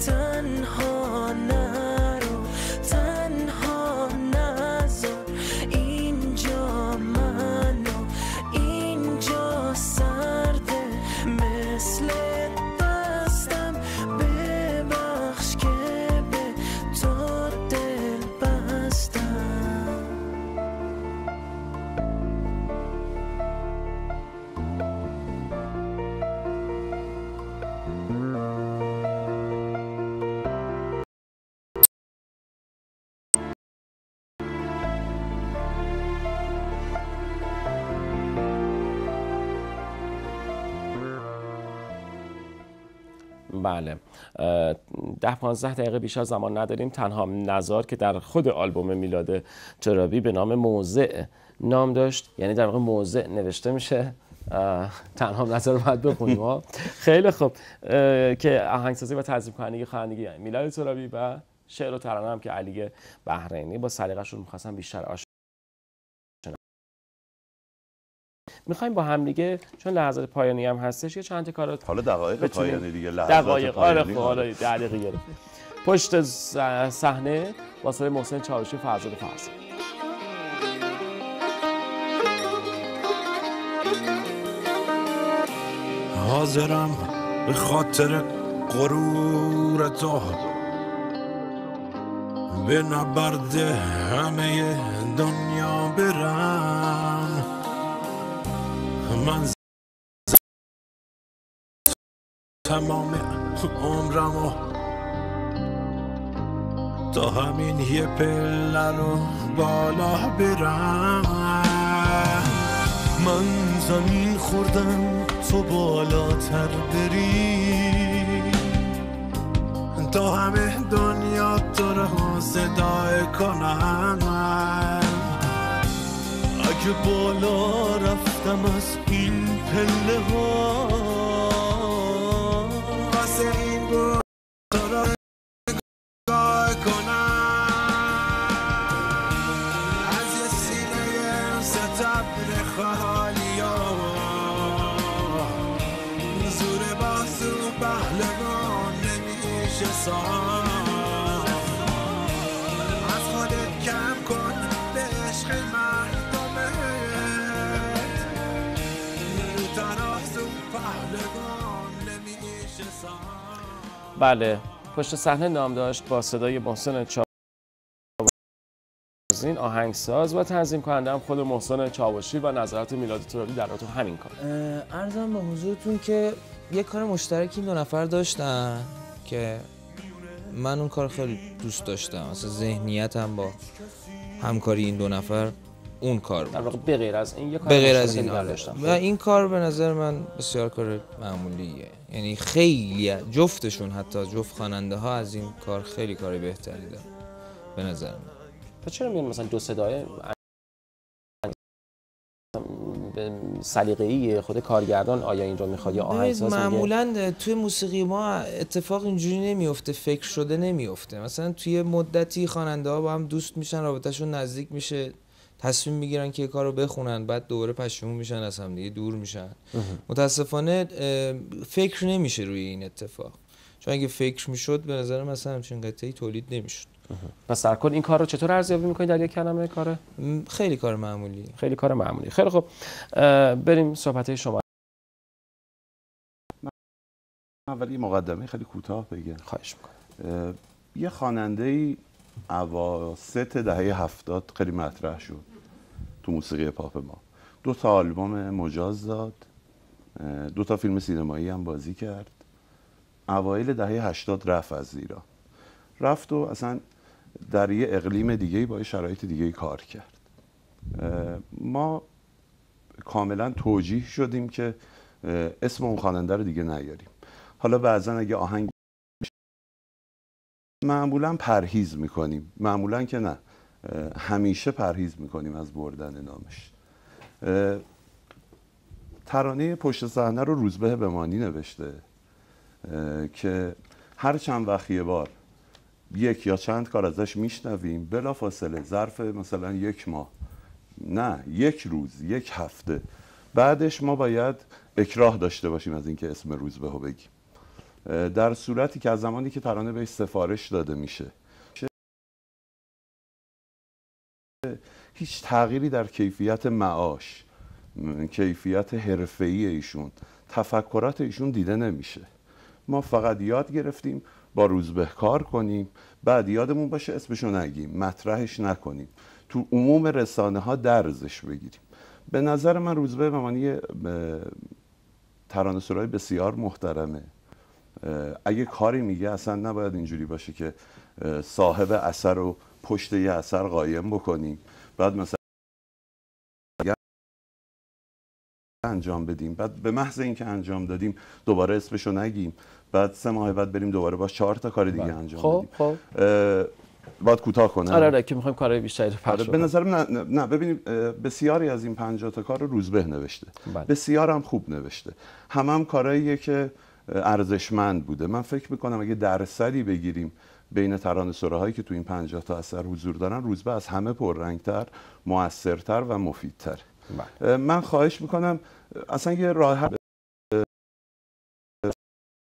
تنها نرو، تنها نذار اینجا منو، اینجا سرده مثل دستم، ببخش که به تو دل بستم. بله 10-15 دقیقه بیشتر زمان نداریم. تنها نذار که در خود آلبوم میلاد ترابی به نام موضع نام داشت، یعنی در واقع موضع نوشته میشه، تنها نذار رو باید بخونیم. خیلی خوب که آهنگسازی و تنظیم کنندگی خوانندگی میلاد ترابی و شعر و ترانه هم که علی بحرینی با سلیقه‌شون می‌خواستن بیشتر آشنا. میخوایم با هم دیگه چون لحظات پایانی هم هستش یه چند تا کار حالا دقایق پایانی دیگه، لحظات پایانی حالا دقیقه گرفت. پشت صحنه واسه محسن چاوشی فرزاد فرزاد. حاضرم به خاطر غرور تو به نبرد همه دنیا برم. من تمام عمرمو تا همین یه پله رو بالا برم. من زمین خوردم تو بالاتر بری، تا همه دنیا تو رو صدا کنم. اگه بالا رفتم از این پله ها واسه این بود تو رو نگاه کنم. از یه سینه ستبر خالی ها زور بازو پهلوان نمیشه ساخت. از خودت کم کن به عشق مردمت رو ترازو پهلوان نمیشه ساخت. بله، پشت صحنه نام داشت با صدای محسن چاوشی، آهنگساز و تنظیم کننده هم خود محسن چاوشی و نظرات میلاد ترابی در رابطه همین کار. عرضم به حضورتون که یک کار مشترکی این دو نفر داشتن که من اون کار خیلی دوست داشتم. مثلا ذهنیتم با همکاری این دو نفر اون کار بود. در واقع به غیر از این یک کار بغیر از این داشتم. و این کار به نظر من بسیار کار معمولیه. یعنی خیلی جفتشون، حتی جفت خواننده ها از این کار خیلی کار بهتری دارن به نظر من. پس چرا میگن مثلا دو صدای سلیقه‌ای خود کارگردان آیا این رو میخواد یا آهنگساز؟ معمولا توی موسیقی ما اتفاق اینجوری نمیفته، فکر شده نمیفته. مثلا توی مدتی خواننده ها با هم دوست میشن، رابطهشون نزدیک میشه، تصمیم میگیرن که کارو بخونن، بعد دوباره پشیمون میشن، از هم دیگه دور میشن. متاسفانه فکر نمیشه روی این اتفاق، چون اگه فکر میشد به نظر من مثلا همچین قطعه‌ای تولید نمیشد. پس در کل این کار رو چطور ارزیابی میکنید در یک کلمه کاره؟ خیلی کار معمولی. خیلی کار معمولی. خیلی خب بریم صحبت شما. اول یه مقدمه خیلی کوتاه بگم. خواهش میکنم. یه خواننده‌ای اواسط دهه 70 خیلی مطرح شد تو موسیقی پاپ ما. 2 تا آلبوم مجاز داد، 2 تا فیلم سینمایی هم بازی کرد. اوایل دهه 80 رفت از ایران. رفت و اصلا در یه اقلیم دیگه‌ای با شرایط دیگه‌ای کار کرد. ما کاملا توجیه شدیم که اسم اون خواننده رو دیگه نیاریم. حالا بعضا اگه آهنگ معمولا پرهیز میکنیم، معمولا که نه، همیشه پرهیز میکنیم از بردن نامش. ترانه پشت صحنه رو روزبه بمانی نوشته که هر چند وقت یه بار یک یا چند کار ازش میشنویم، بلافاصله ظرف مثلا 1 ماه، نه 1 روز، 1 هفته بعدش ما باید اکراه داشته باشیم از اینکه اسم روزبه رو بگیم، در صورتی که از زمانی که ترانه بهش سفارش داده میشه هیچ تغییری در کیفیت معاش، کیفیت حرفه‌ای ایشون، تفکرات ایشون دیده نمیشه. ما فقط یاد گرفتیم با روزبه کار کنیم، بعد یادمون باشه اسمشو نگیم، مطرحش نکنیم، تو عموم رسانه ها درزش بگیریم. به نظر من روزبه بمانی ترانه‌سرای بسیار محترمه. اگه کاری میگه اصلا نباید اینجوری باشه که صاحب اثر رو پشت یه اثر قایم بکنیم، بعد مثلا انجام بدیم، بعد به محض اینکه انجام دادیم دوباره اسمشو نگیم، بعد 3 ماه بعد بریم دوباره با 4 تا کار دیگه انجام بدیم. خب باید کوتاه کنم. آره که می‌خوایم کارهای بیشتری رو پخش کنیم. به نظرم نه ببینید بسیاری از این 50 تا کار رو روزبه نوشته. بسیار هم خوب نوشته. هم کارهاییه که ارزشمند بوده. من فکر می‌کنم اگه درصدی بگیریم بین ترانه‌سراهایی که تو این 50 تا اثر حضور دارن، روزبه از همه پررنگ‌تر، موثرتر و مفیدتر. من خواهش میکنم اصلا یه راه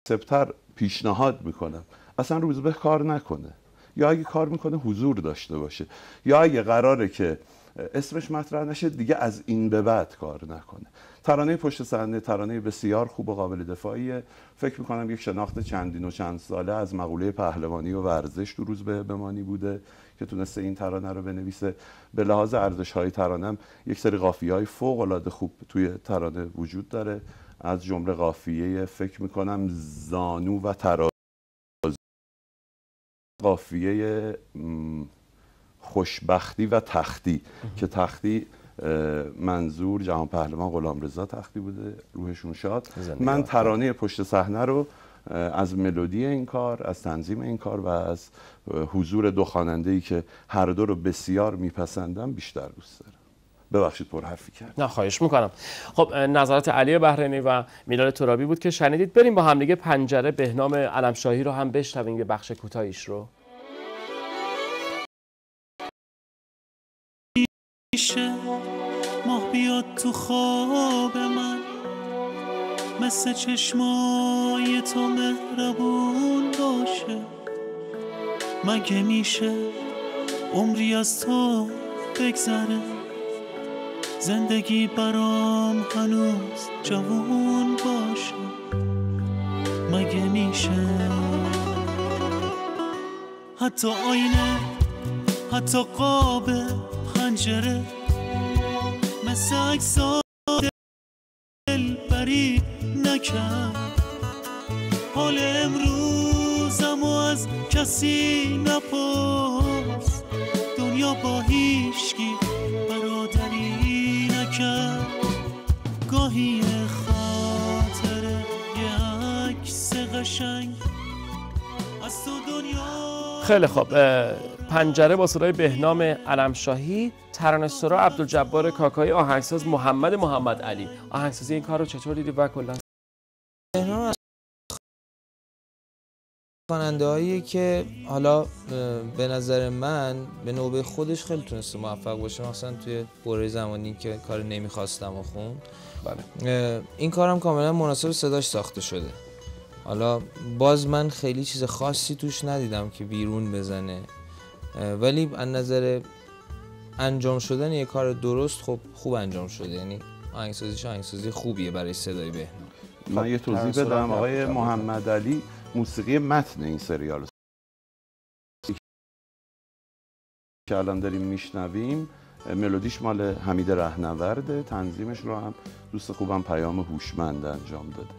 سبتر پیشنهاد میکنم اصلا روزبه کار نکنه، یا اگه کار میکنه حضور داشته باشه، یا اگه قراره که اسمش مطرح نشه دیگه از این به بعد کار نکنه. ترانه پشت صحنه ترانه بسیار خوب و قابل دفاعیه. فکر میکنم یک شناخت چندین و چند ساله از مقوله پهلوانی و ورزش تو روزبه بمانی بوده که تونسته این ترانه رو بنویسه. به لحاظ ارزش‌های ترانه‌ام یک سری قافیه‌های فوق‌العاده خوب توی ترانه وجود داره، از جمله قافیه فکر میکنم زانو و ترازو، قافیه خوشبختی و تختی که تختی منظور جهان پهلوان غلامرضا تختی بوده، روحشون شاد. من ترانه پشت صحنه رو از ملودی این کار، از تنظیم این کار و از حضور دو خواننده‌ای که هر دو رو بسیار میپسندم بیشتر دوست دارم. ببخشید پر حرفی کردم. نه خواهش میکنم. خب نظرات علی بحرینی و میلاد ترابی بود که شنیدید. بریم با همدیگه پنجره بهنام علمشاهی رو هم بشنویم، یه بخش کوتاهیش رو. ماه بیاد تو خواب من، مثل چشمای تو مهربون باشه. مگه میشه عمری از تو بگذره، زندگی برام هنوز جوون باشه. مگه میشه حتی آینه، حتی قاب پنجره، مثل عکس‌ها دلبری نکرد. حال امروزمو از کسی نپرس، دنیا با هیچکی برادری نکرد. گاهی خاطره یه عکس قشنگ از تو دنیا. خیلی خوب، پنجره با صدای بهنام علمشاهی، ترانه‌سرا عبدالجبار کاکایی، آهنگساز محمد علی. آهنگسازی این کار رو چطور دیدی و کلا؟ بهنام از خواننده‌هایی که حالا به نظر من به نوبه خودش خیلی تونسته موفق باشه، مثلا توی دوره زمانی که کار نمیخواستم و خوند. بله. این کارم کاملا مناسب صداش ساخته شده. حالا باز من خیلی چیز خاصی توش ندیدم که بیرون بزنه، ولی از نظر انجام شدن یه کار درست خب خوب انجام شده. یعنی آهنگسازی خوبیه برای صدای بهنام. من یه توضیح بدم. آقای محمد علی موسیقی متن این سریال که الان داریم میشنویم ملودیش مال حمید رهنورده، تنظیمش رو هم دوست خوبم پیام هوشمند انجام داده.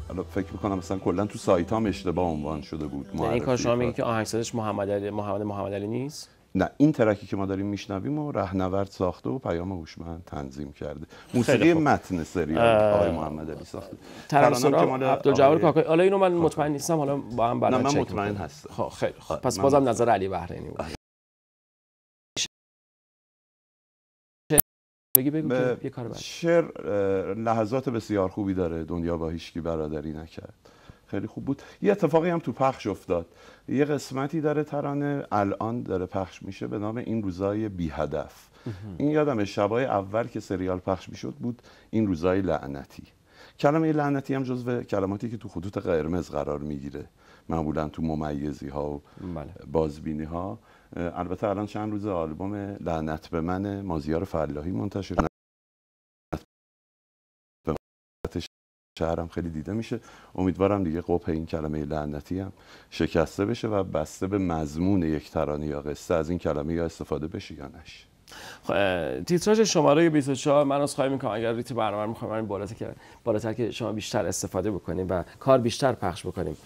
حالا فکر میکنم مثلا کلا تو سایت هم اشتباه عنوان شده بود. این کار شما میگی که آهنگسازش محمد علی نیست؟ نه، این ترکی که ما داریم میشنویم و رهنورد ساخته و پیام هوشمند تنظیم کرده. موسیقی متن سریال آقای محمد علی ساخته. ترانه‌سرا عبدالجبار کاکایی. حالا اینو من مطمئن نیستم، حالا با هم بعدا چک من مطمئن هستم. خب خیلی خوب، پس بازم نظر علی بحرینی بود. بگو یه کار بعد. شعر لحظات بسیار خوبی داره. دنیا با هیچکی برادری نکرد، خیلی خوب بود. یه اتفاقی هم تو پخش افتاد. یه قسمتی داره ترانه الان داره پخش میشه به نام این روزای بی هدف. این یادم شبای اول که سریال پخش میشد بود، این روزای لعنتی. کلمه لعنتی هم جزو کلماتی که تو خطوط قرمز قرار میگیره، معمولا تو ممیزی ها و بازبینی ها. البته الان چند روز آلبوم لعنت به من مازیار فلاحی منتشر شهرم خیلی دیده میشه. امیدوارم دیگه قبح این کلمه لعنتی هم شکسته بشه و بسته به مضمون یک ترانه یا قصه از این کلمه یا استفاده بشه یا نشه. تیتراژ شماره 24 من عذرخواهی میکنم اگر ریتم برنامه رو میخوایم بالاتر که شما بیشتر استفاده بکنیم و کار بیشتر پخش بکنیم.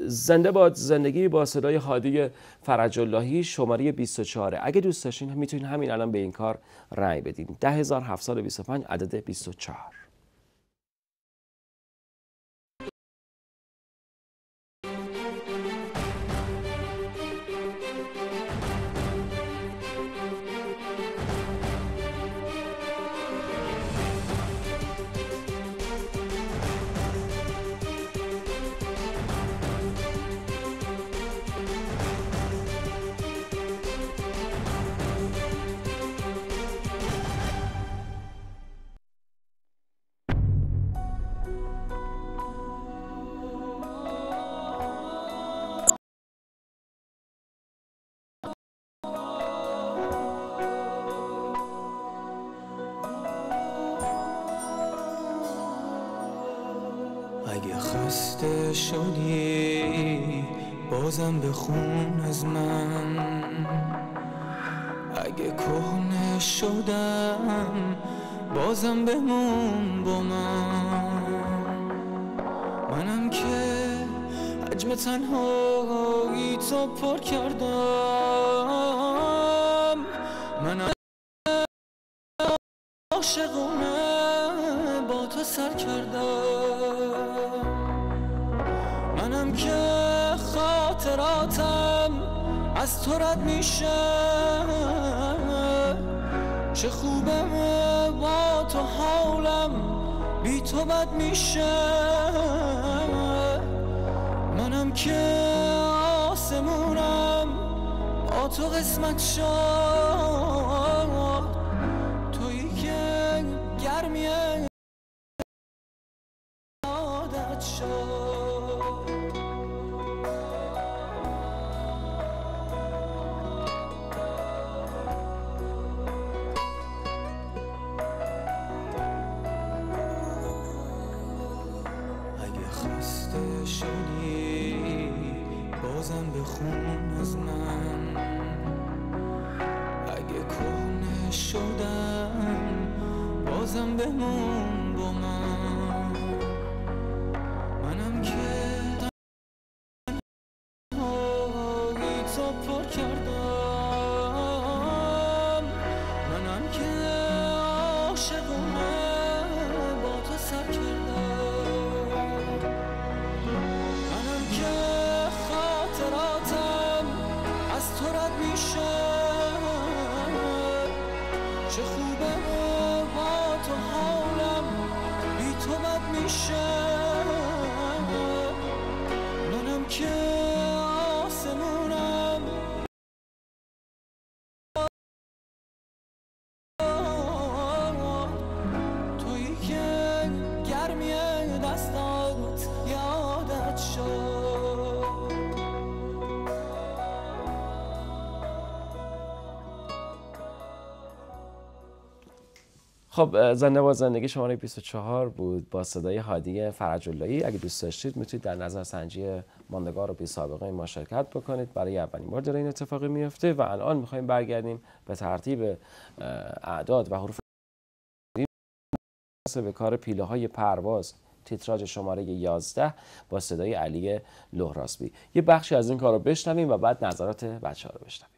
زنده باد زندگی با صدای هادی فرج اللهی شماره 24. اگه دوست داشتین میتونین همین الان به این کار رأی بدین. 10725 عدد 24. اگه خسته شدی بازم بخون از من، اگه کهنه شدم بازم بمون با منم که حجم تنهایی تو پر کردم، منم عاشقونه با تو سر کردم. که خاطراتم از تو رد میشه، چه خوبه با تو حالم بی تو بد میشه. منم که آسمونم با تو قسمت شد، تویی که گرمیه عادت شد. خسته شدی بازم بخون از من، اگه کهنه شدم بازم بمون با من. منم که تنهایی تو پر کردم، منم که عاشقونه با تو سر کردم. چه خوبه با تو حالم بی تو بد میشه. منم که آسمونم تویی که گرمیه دستات یادت شد. خب زنده با زندگی شماره 24 بود با صدای هادی فرج‌اللهی. اگه دوست داشتید میتونید در نظرسنجی ماندگار و بی سابقه ما شرکت بکنید. برای اولین بار داره این اتفاقی میفته و الان میخوایم برگردیم به ترتیب اعداد و حروف به کار پیله های پرواز، تیتراژ شماره 11 با صدای علی لهراسبی. یه بخشی از این کار رو بشنویم و بعد نظرات بچه‌ها رو بشنویم.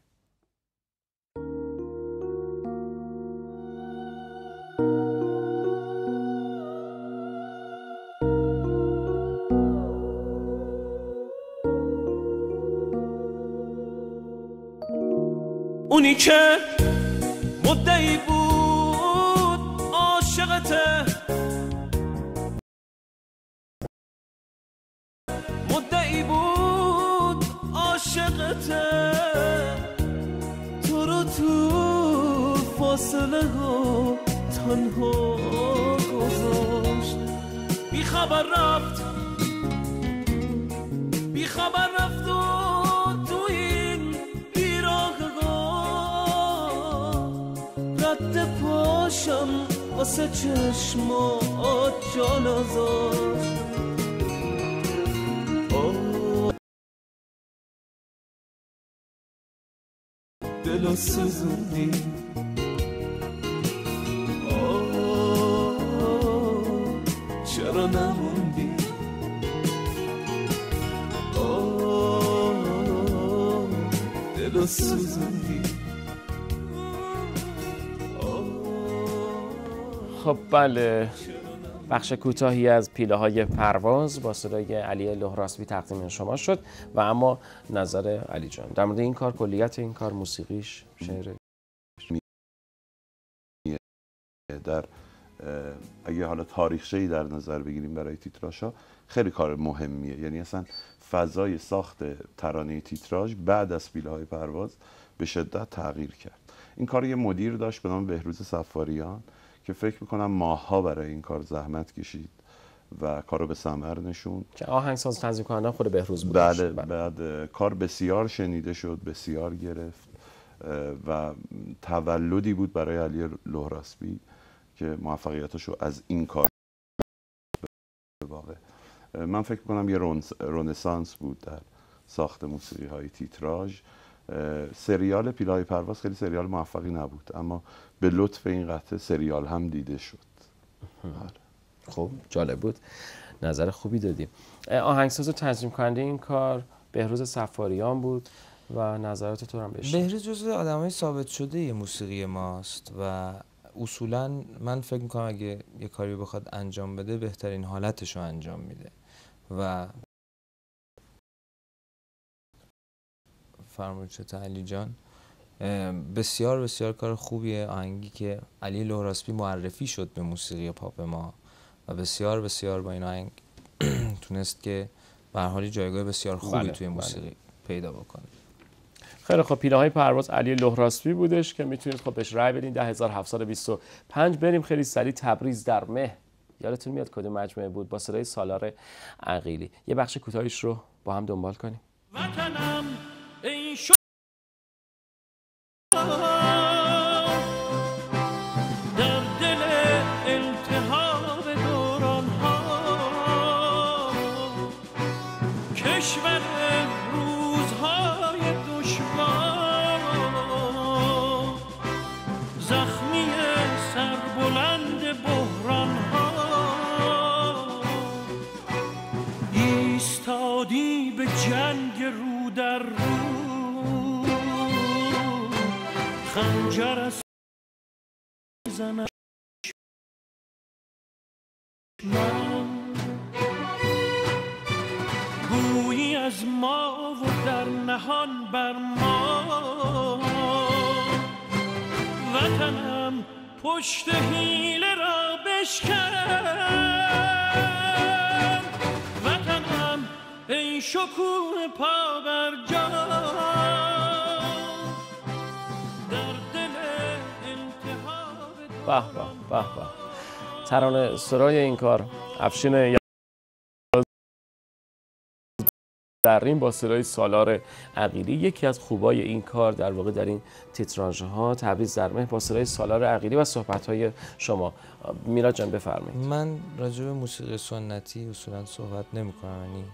اونی که مدعی بود عاشقته، مدعی بود عاشقته، تو رو تو فاصله ها تنها گذاشت. بی خبر رفت، بی خبر رفت و تو این رد پاشم واسه چشمات جا نذاشت. دلو سوزوندی، چرا نموندی؟ دلو سوزوندی. خب بله، بخش کوتاهی از پیله های پرواز با صدای علی لهراسبی تقدیم شما شد و اما نظر علی جان در مورد این کار، کلیت این کار، موسیقیش، شعر. در اگه حالا تاریخچه‌ای در نظر بگیریم برای تیتراژها خیلی کار مهمیه. یعنی اصلا فضای ساخت ترانه تیتراژ بعد از پیله های پرواز به شدت تغییر کرد. این کار یه مدیر داشت به نام بهروز صفاریان که فکر میکنم ماه‌ها برای این کار زحمت کشید و کارو به ثمر نشوند. که آهنگساز تنظیم کننده خود بهروز بود. بله، بعد کار بسیار شنیده شد، بسیار گرفت و تولدی بود برای علی لهراسبی که موفقیتشو از این کار به واقع من فکر میکنم یه رنسانس بود در ساخت موسیقی های تیتراژ. سریال پیله‌های پرواز خیلی سریال موفقی نبود، اما به لطف این قطعه سریال هم دیده شد. خب جالب بود، نظر خوبی دادیم. آهنگساز و تنظیم کننده این کار بهروز صفاریان بود و نظرات تو هم بشنویم. بهروز جزو آدمای ثابت شده موسیقی ماست و اصولا من فکر میکنم اگه یه کاری بخواد انجام بده بهترین حالتش رو انجام میده و فرمایشات علی جان. بسیار بسیار کار خوبیه، آهنگی که علی لهراسبی معرفی شد به موسیقی پاپ ما و بسیار بسیار با این آهنگ تونست که به هر حال جایگاه بسیار خوبی توی موسیقی پیدا بکنه. خیلی خب، پیراهای پرواز علی لهراسبی بودش که میتونید خب بهش رای بدین. 10725. بریم خیلی سریع. تبریز در مه، یادتون میاد کدوم مجموعه بود؟ با صدای سالار عقیلی. یه بخش کوتاهیش رو با هم دنبال کنیم. وطنم این در دل التهاب دوران ها، کشور روزهای دشوار، زخمی سربلند بحران ها، ایستادی به جنگ رو در رو، خنجر از زنش من، گویی از ما و در نهان بر ما، وطنم پشت حیله را بشکن، وطنم ای شکوه پا بر جا، به به به به. ترانه سرای این کار افشین زرین با صدای سالار عقیلی. یکی از خوبای این کار در واقع در این تیتراژ ها تبریز در مه با صدای سالار عقیلی و صحبت های شما. میراد جان بفرمایید. من راجع به موسیقی سنتی اصولا صحبت نمی کنم، یعنی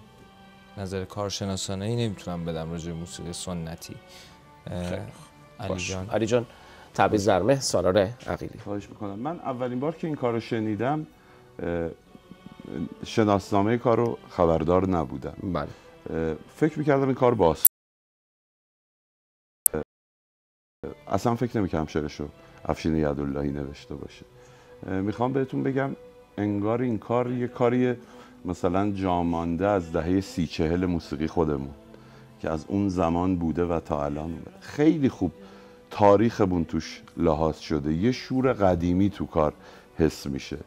نظر کارشناسانه ای نمیتونم بدم راجع به موسیقی سنتی. علی جان تبریز در مه، سالار عقیلی. خواهش میکنم. من اولین بار که این کارو شنیدم شناسنامه کارو خبردار نبودم. بله. فکر میکردم این کار باز، اصلا فکر نمیکردم شعرشو افشین یداللهی نوشته باشه. میخوام بهتون بگم انگار این کار یه کاری مثلا جامانده از دهه 30-40 موسیقی خودمون که از اون زمان بوده و تا الان بوده. خیلی خوب تاریخمون توش لحاظ شده، یه شور قدیمی تو کار حس میشه.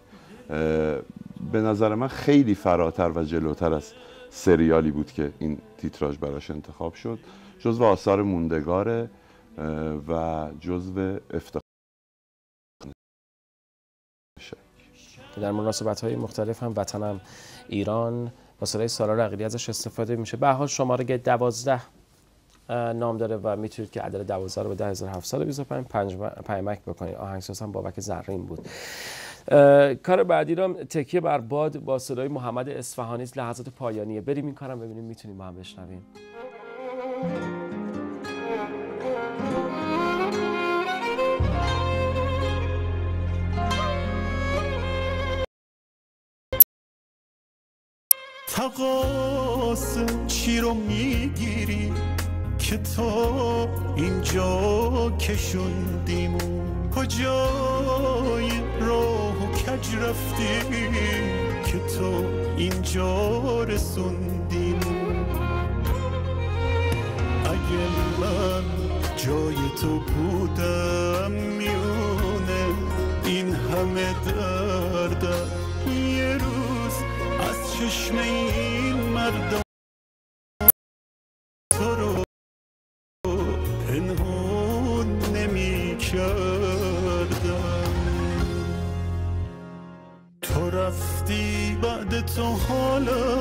به نظر من خیلی فراتر و جلوتر از سریالی بود که این تیتراژ براش انتخاب شد. جزو آثار موندگاره و جزو افتخار. در مناسبت‌های مختلف هم وطنم ایران با صدای سالار عقیلی ازش استفاده میشه. به هر حال شماره 12 نام داره و میتونید که عدد 12 رو به 10725 پیامک بکنید. آهنگساز هم بابک زرین بود. کار بعدی رو تکیه بر باد با صدای محمد اصفهانی، لحظات پایانیه. بریم این کارم ببینیم میتونیم با هم بشنویم. تقاص چی رو میگیری که تو اینجا کشوندیمون، کجای راه و کج رفتی که تو اینجا رسوندیمون. اگه من جای تو بودم میونه این همه دردم، یه روز از چشم این مردم تو رو پنهون نمی کردم. تو رفتی بعد تو حالا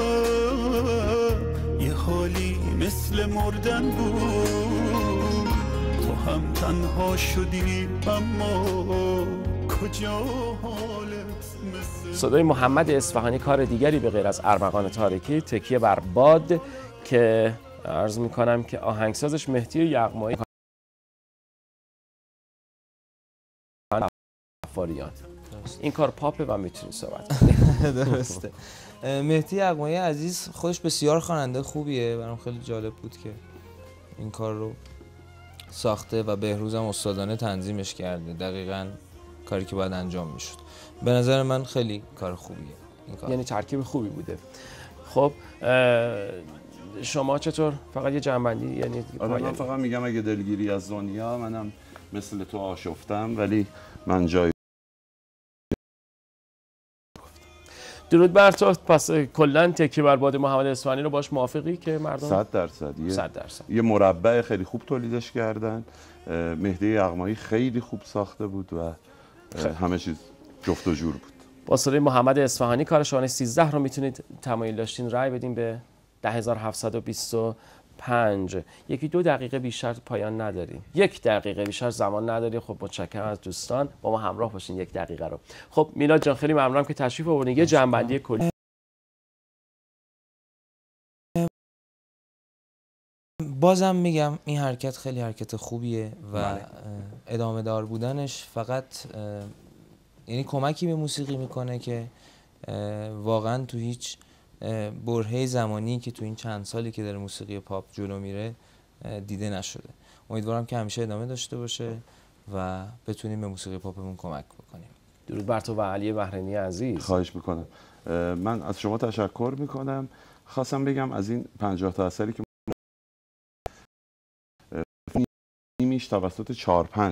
یه حالی مثل مردن بود، تو هم تنها شدی اما کجا حالت مثل. صدای محمد اصفهانی کار دیگری به غیر از ارمغان تاریکی، تکیه بر باد، که عرض میکنم که آهنگسازش مهدی یغمایی فاریان. این کار پاپه و میتونی صحبت کنی. درسته. مهدی یغمایی عزیز خودش بسیار خواننده خوبیه، برام خیلی جالب بود که این کار رو ساخته و بهروز هم استادانه تنظیمش کرده. دقیقاً کاری که باید انجام میشد. به نظر من خیلی کار خوبیه این کار. یعنی ترکیب خوبی بوده. خب شما چطور؟ فقط یه جنبندی یعنی من فقط میگم اگه دلگیری از دنیا، منم مثل تو آشفتم ولی من جای درود بر تو. پس کلا تکی بر باد محمد اصفهانی رو باش موافقی که مردم 100% یه مربع خیلی خوب تولیدش کردن. مهدی یغمایی خیلی خوب ساخته بود و همه چیز جفت و جور بود. با صدای محمد اصفهانی کار شماره 13 رو میتونید تمایل داشتین رای بدین به 10725. یکی 2 دقیقه بیشتر پایان نداریم، 1 دقیقه بیشتر زمان نداریم. خب متشکرم از دوستان، با ما همراه باشین 1 دقیقه رو. خب میلاد جان خیلی ممنونم که تشریف آوردین. یه جنبندی کلی. بازم میگم این حرکت خیلی حرکت خوبیه و ادامه دار بودنش فقط یعنی کمکی به موسیقی میکنه که واقعا تو هیچ برهه زمانی که تو این چند سالی که در موسیقی پاپ جلو میره دیده نشده. امیدوارم که همیشه ادامه داشته باشه و بتونیم به موسیقی پاپمون کمک بکنیم. درود بر تو و علی بهرینی عزیز. خواهش میکنم. من از شما تشکر میکنم. خواستم بگم از این 50 تا اثری که نیمیش توسط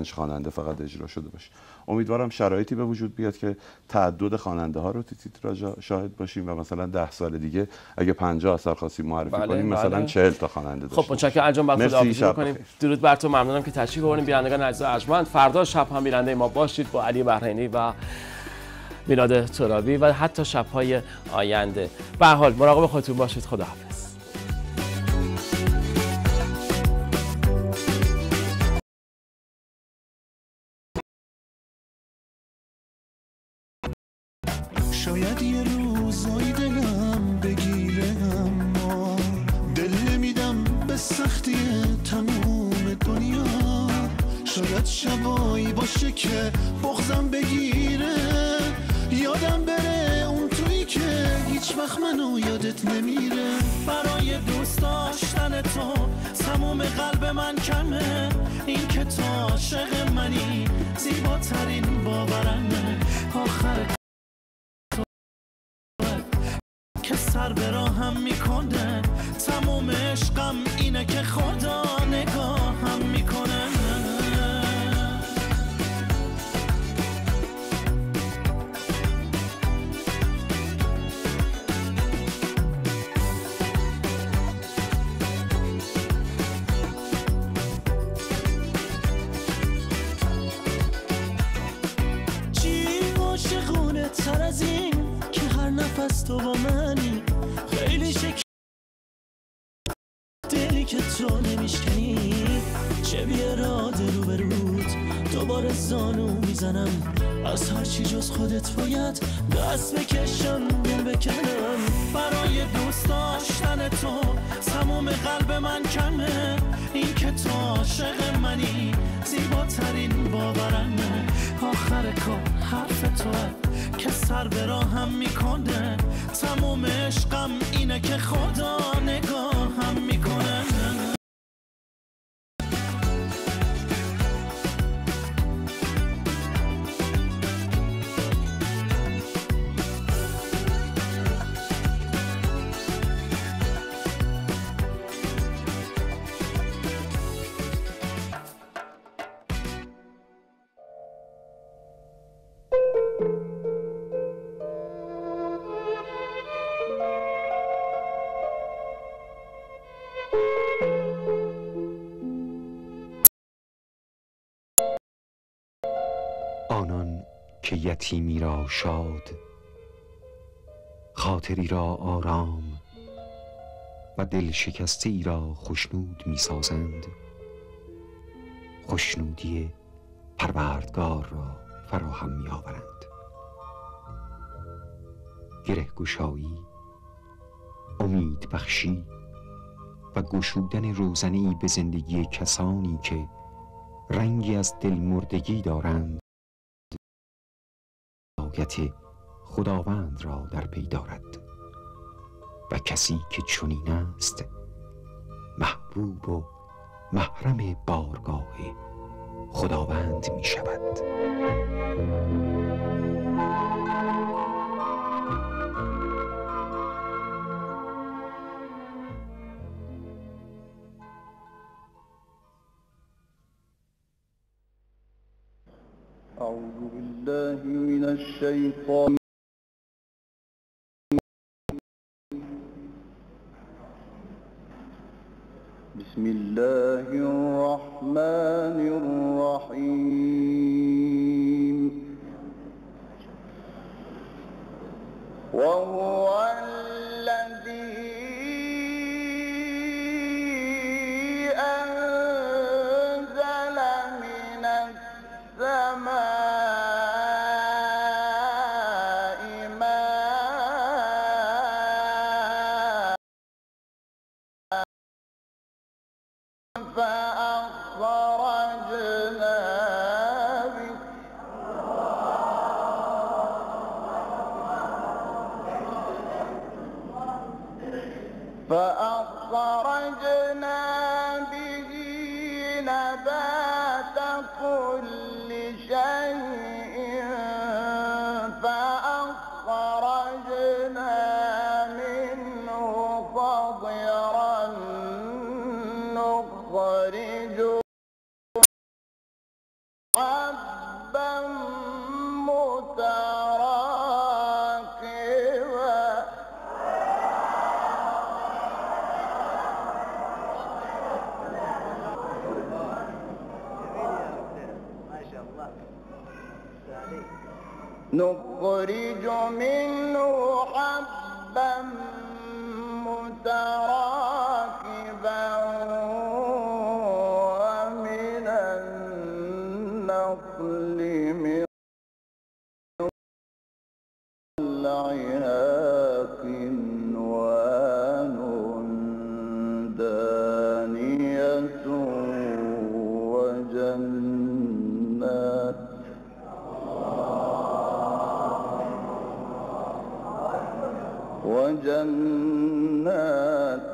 4-5 خواننده فقط اجرا شده باشه. امیدوارم شرایطی به وجود بیاد که تعدد خواننده ها رو تیتراژ شاهد باشیم و مثلا 10 سال دیگه اگه 50 اثر خاصی معرفی کنیم مثلا 40 تا خواننده داشته باشیم. خب متشکرم انجام بعد خداحافظی می‌کنیم. درود بر تو، ممنونم که تشریف آوردین. بینندگان عزیز ارجمند، فردا شب هم بیننده ما باشید با علی بهرینی و میلاد ترابی و حتی شب‌های آینده. به هر حال مراقب خودتون باشید. خداحافظ. شاید یه روزای دلم بگیره اما دل نمیدم به سختی تموم دنیا. شاید شبایی باشه که بغضم بگیره، یادم بره اون تویی که هیچ وقت منو یادت نمیره. برای دوست داشتن تو تموم قلب من کمه، این که تو عاشق منی زیباترین باورمه. آخر که سر به راهم میکنه، تموم عشقم اینه که خدا نگاهم میکنه. چی عاشقونه تر از این که هر نفس تو با منی، خیلی دلی که تو نمیشکنی. چه بیاراده رو به رود دوباره زانو میزنم، از هر چی جز خودت باید دست بکشم دل بکنم. برای دوست داشتن تو تموم قلب من کمه، این که تو عاشق منی زیباترین باورمه. آخر کار حرف توه که سر به راهم میکنه، تموم عشقم اینه که خدا نگاهم میکنه. آنان که یتیمی را شاد، خاطری را آرام و دل شکسته ای را خوشنود می سازند، خوشنودی پروردگار را فراهم می آورند. گره گشایی، امید بخشی و گشودن روزنه‌ای به زندگی کسانی که رنگی از دلمردگی دارند، آیت خداوند را در پی دارد و کسی که چنین است محبوب و محرم بارگاه خداوند می شود. أعوذ بالله من الشيطان بسم الله الرحمن الرحيم وهو الذي أنزل من السماء ماء فأخرجنا به نبات كل شيء فأخرجنا منه خضرا نخرج حبا متراكبا نخرج منه حبا متراكبا ومن النخل من طلعها قنوان دانية وجنات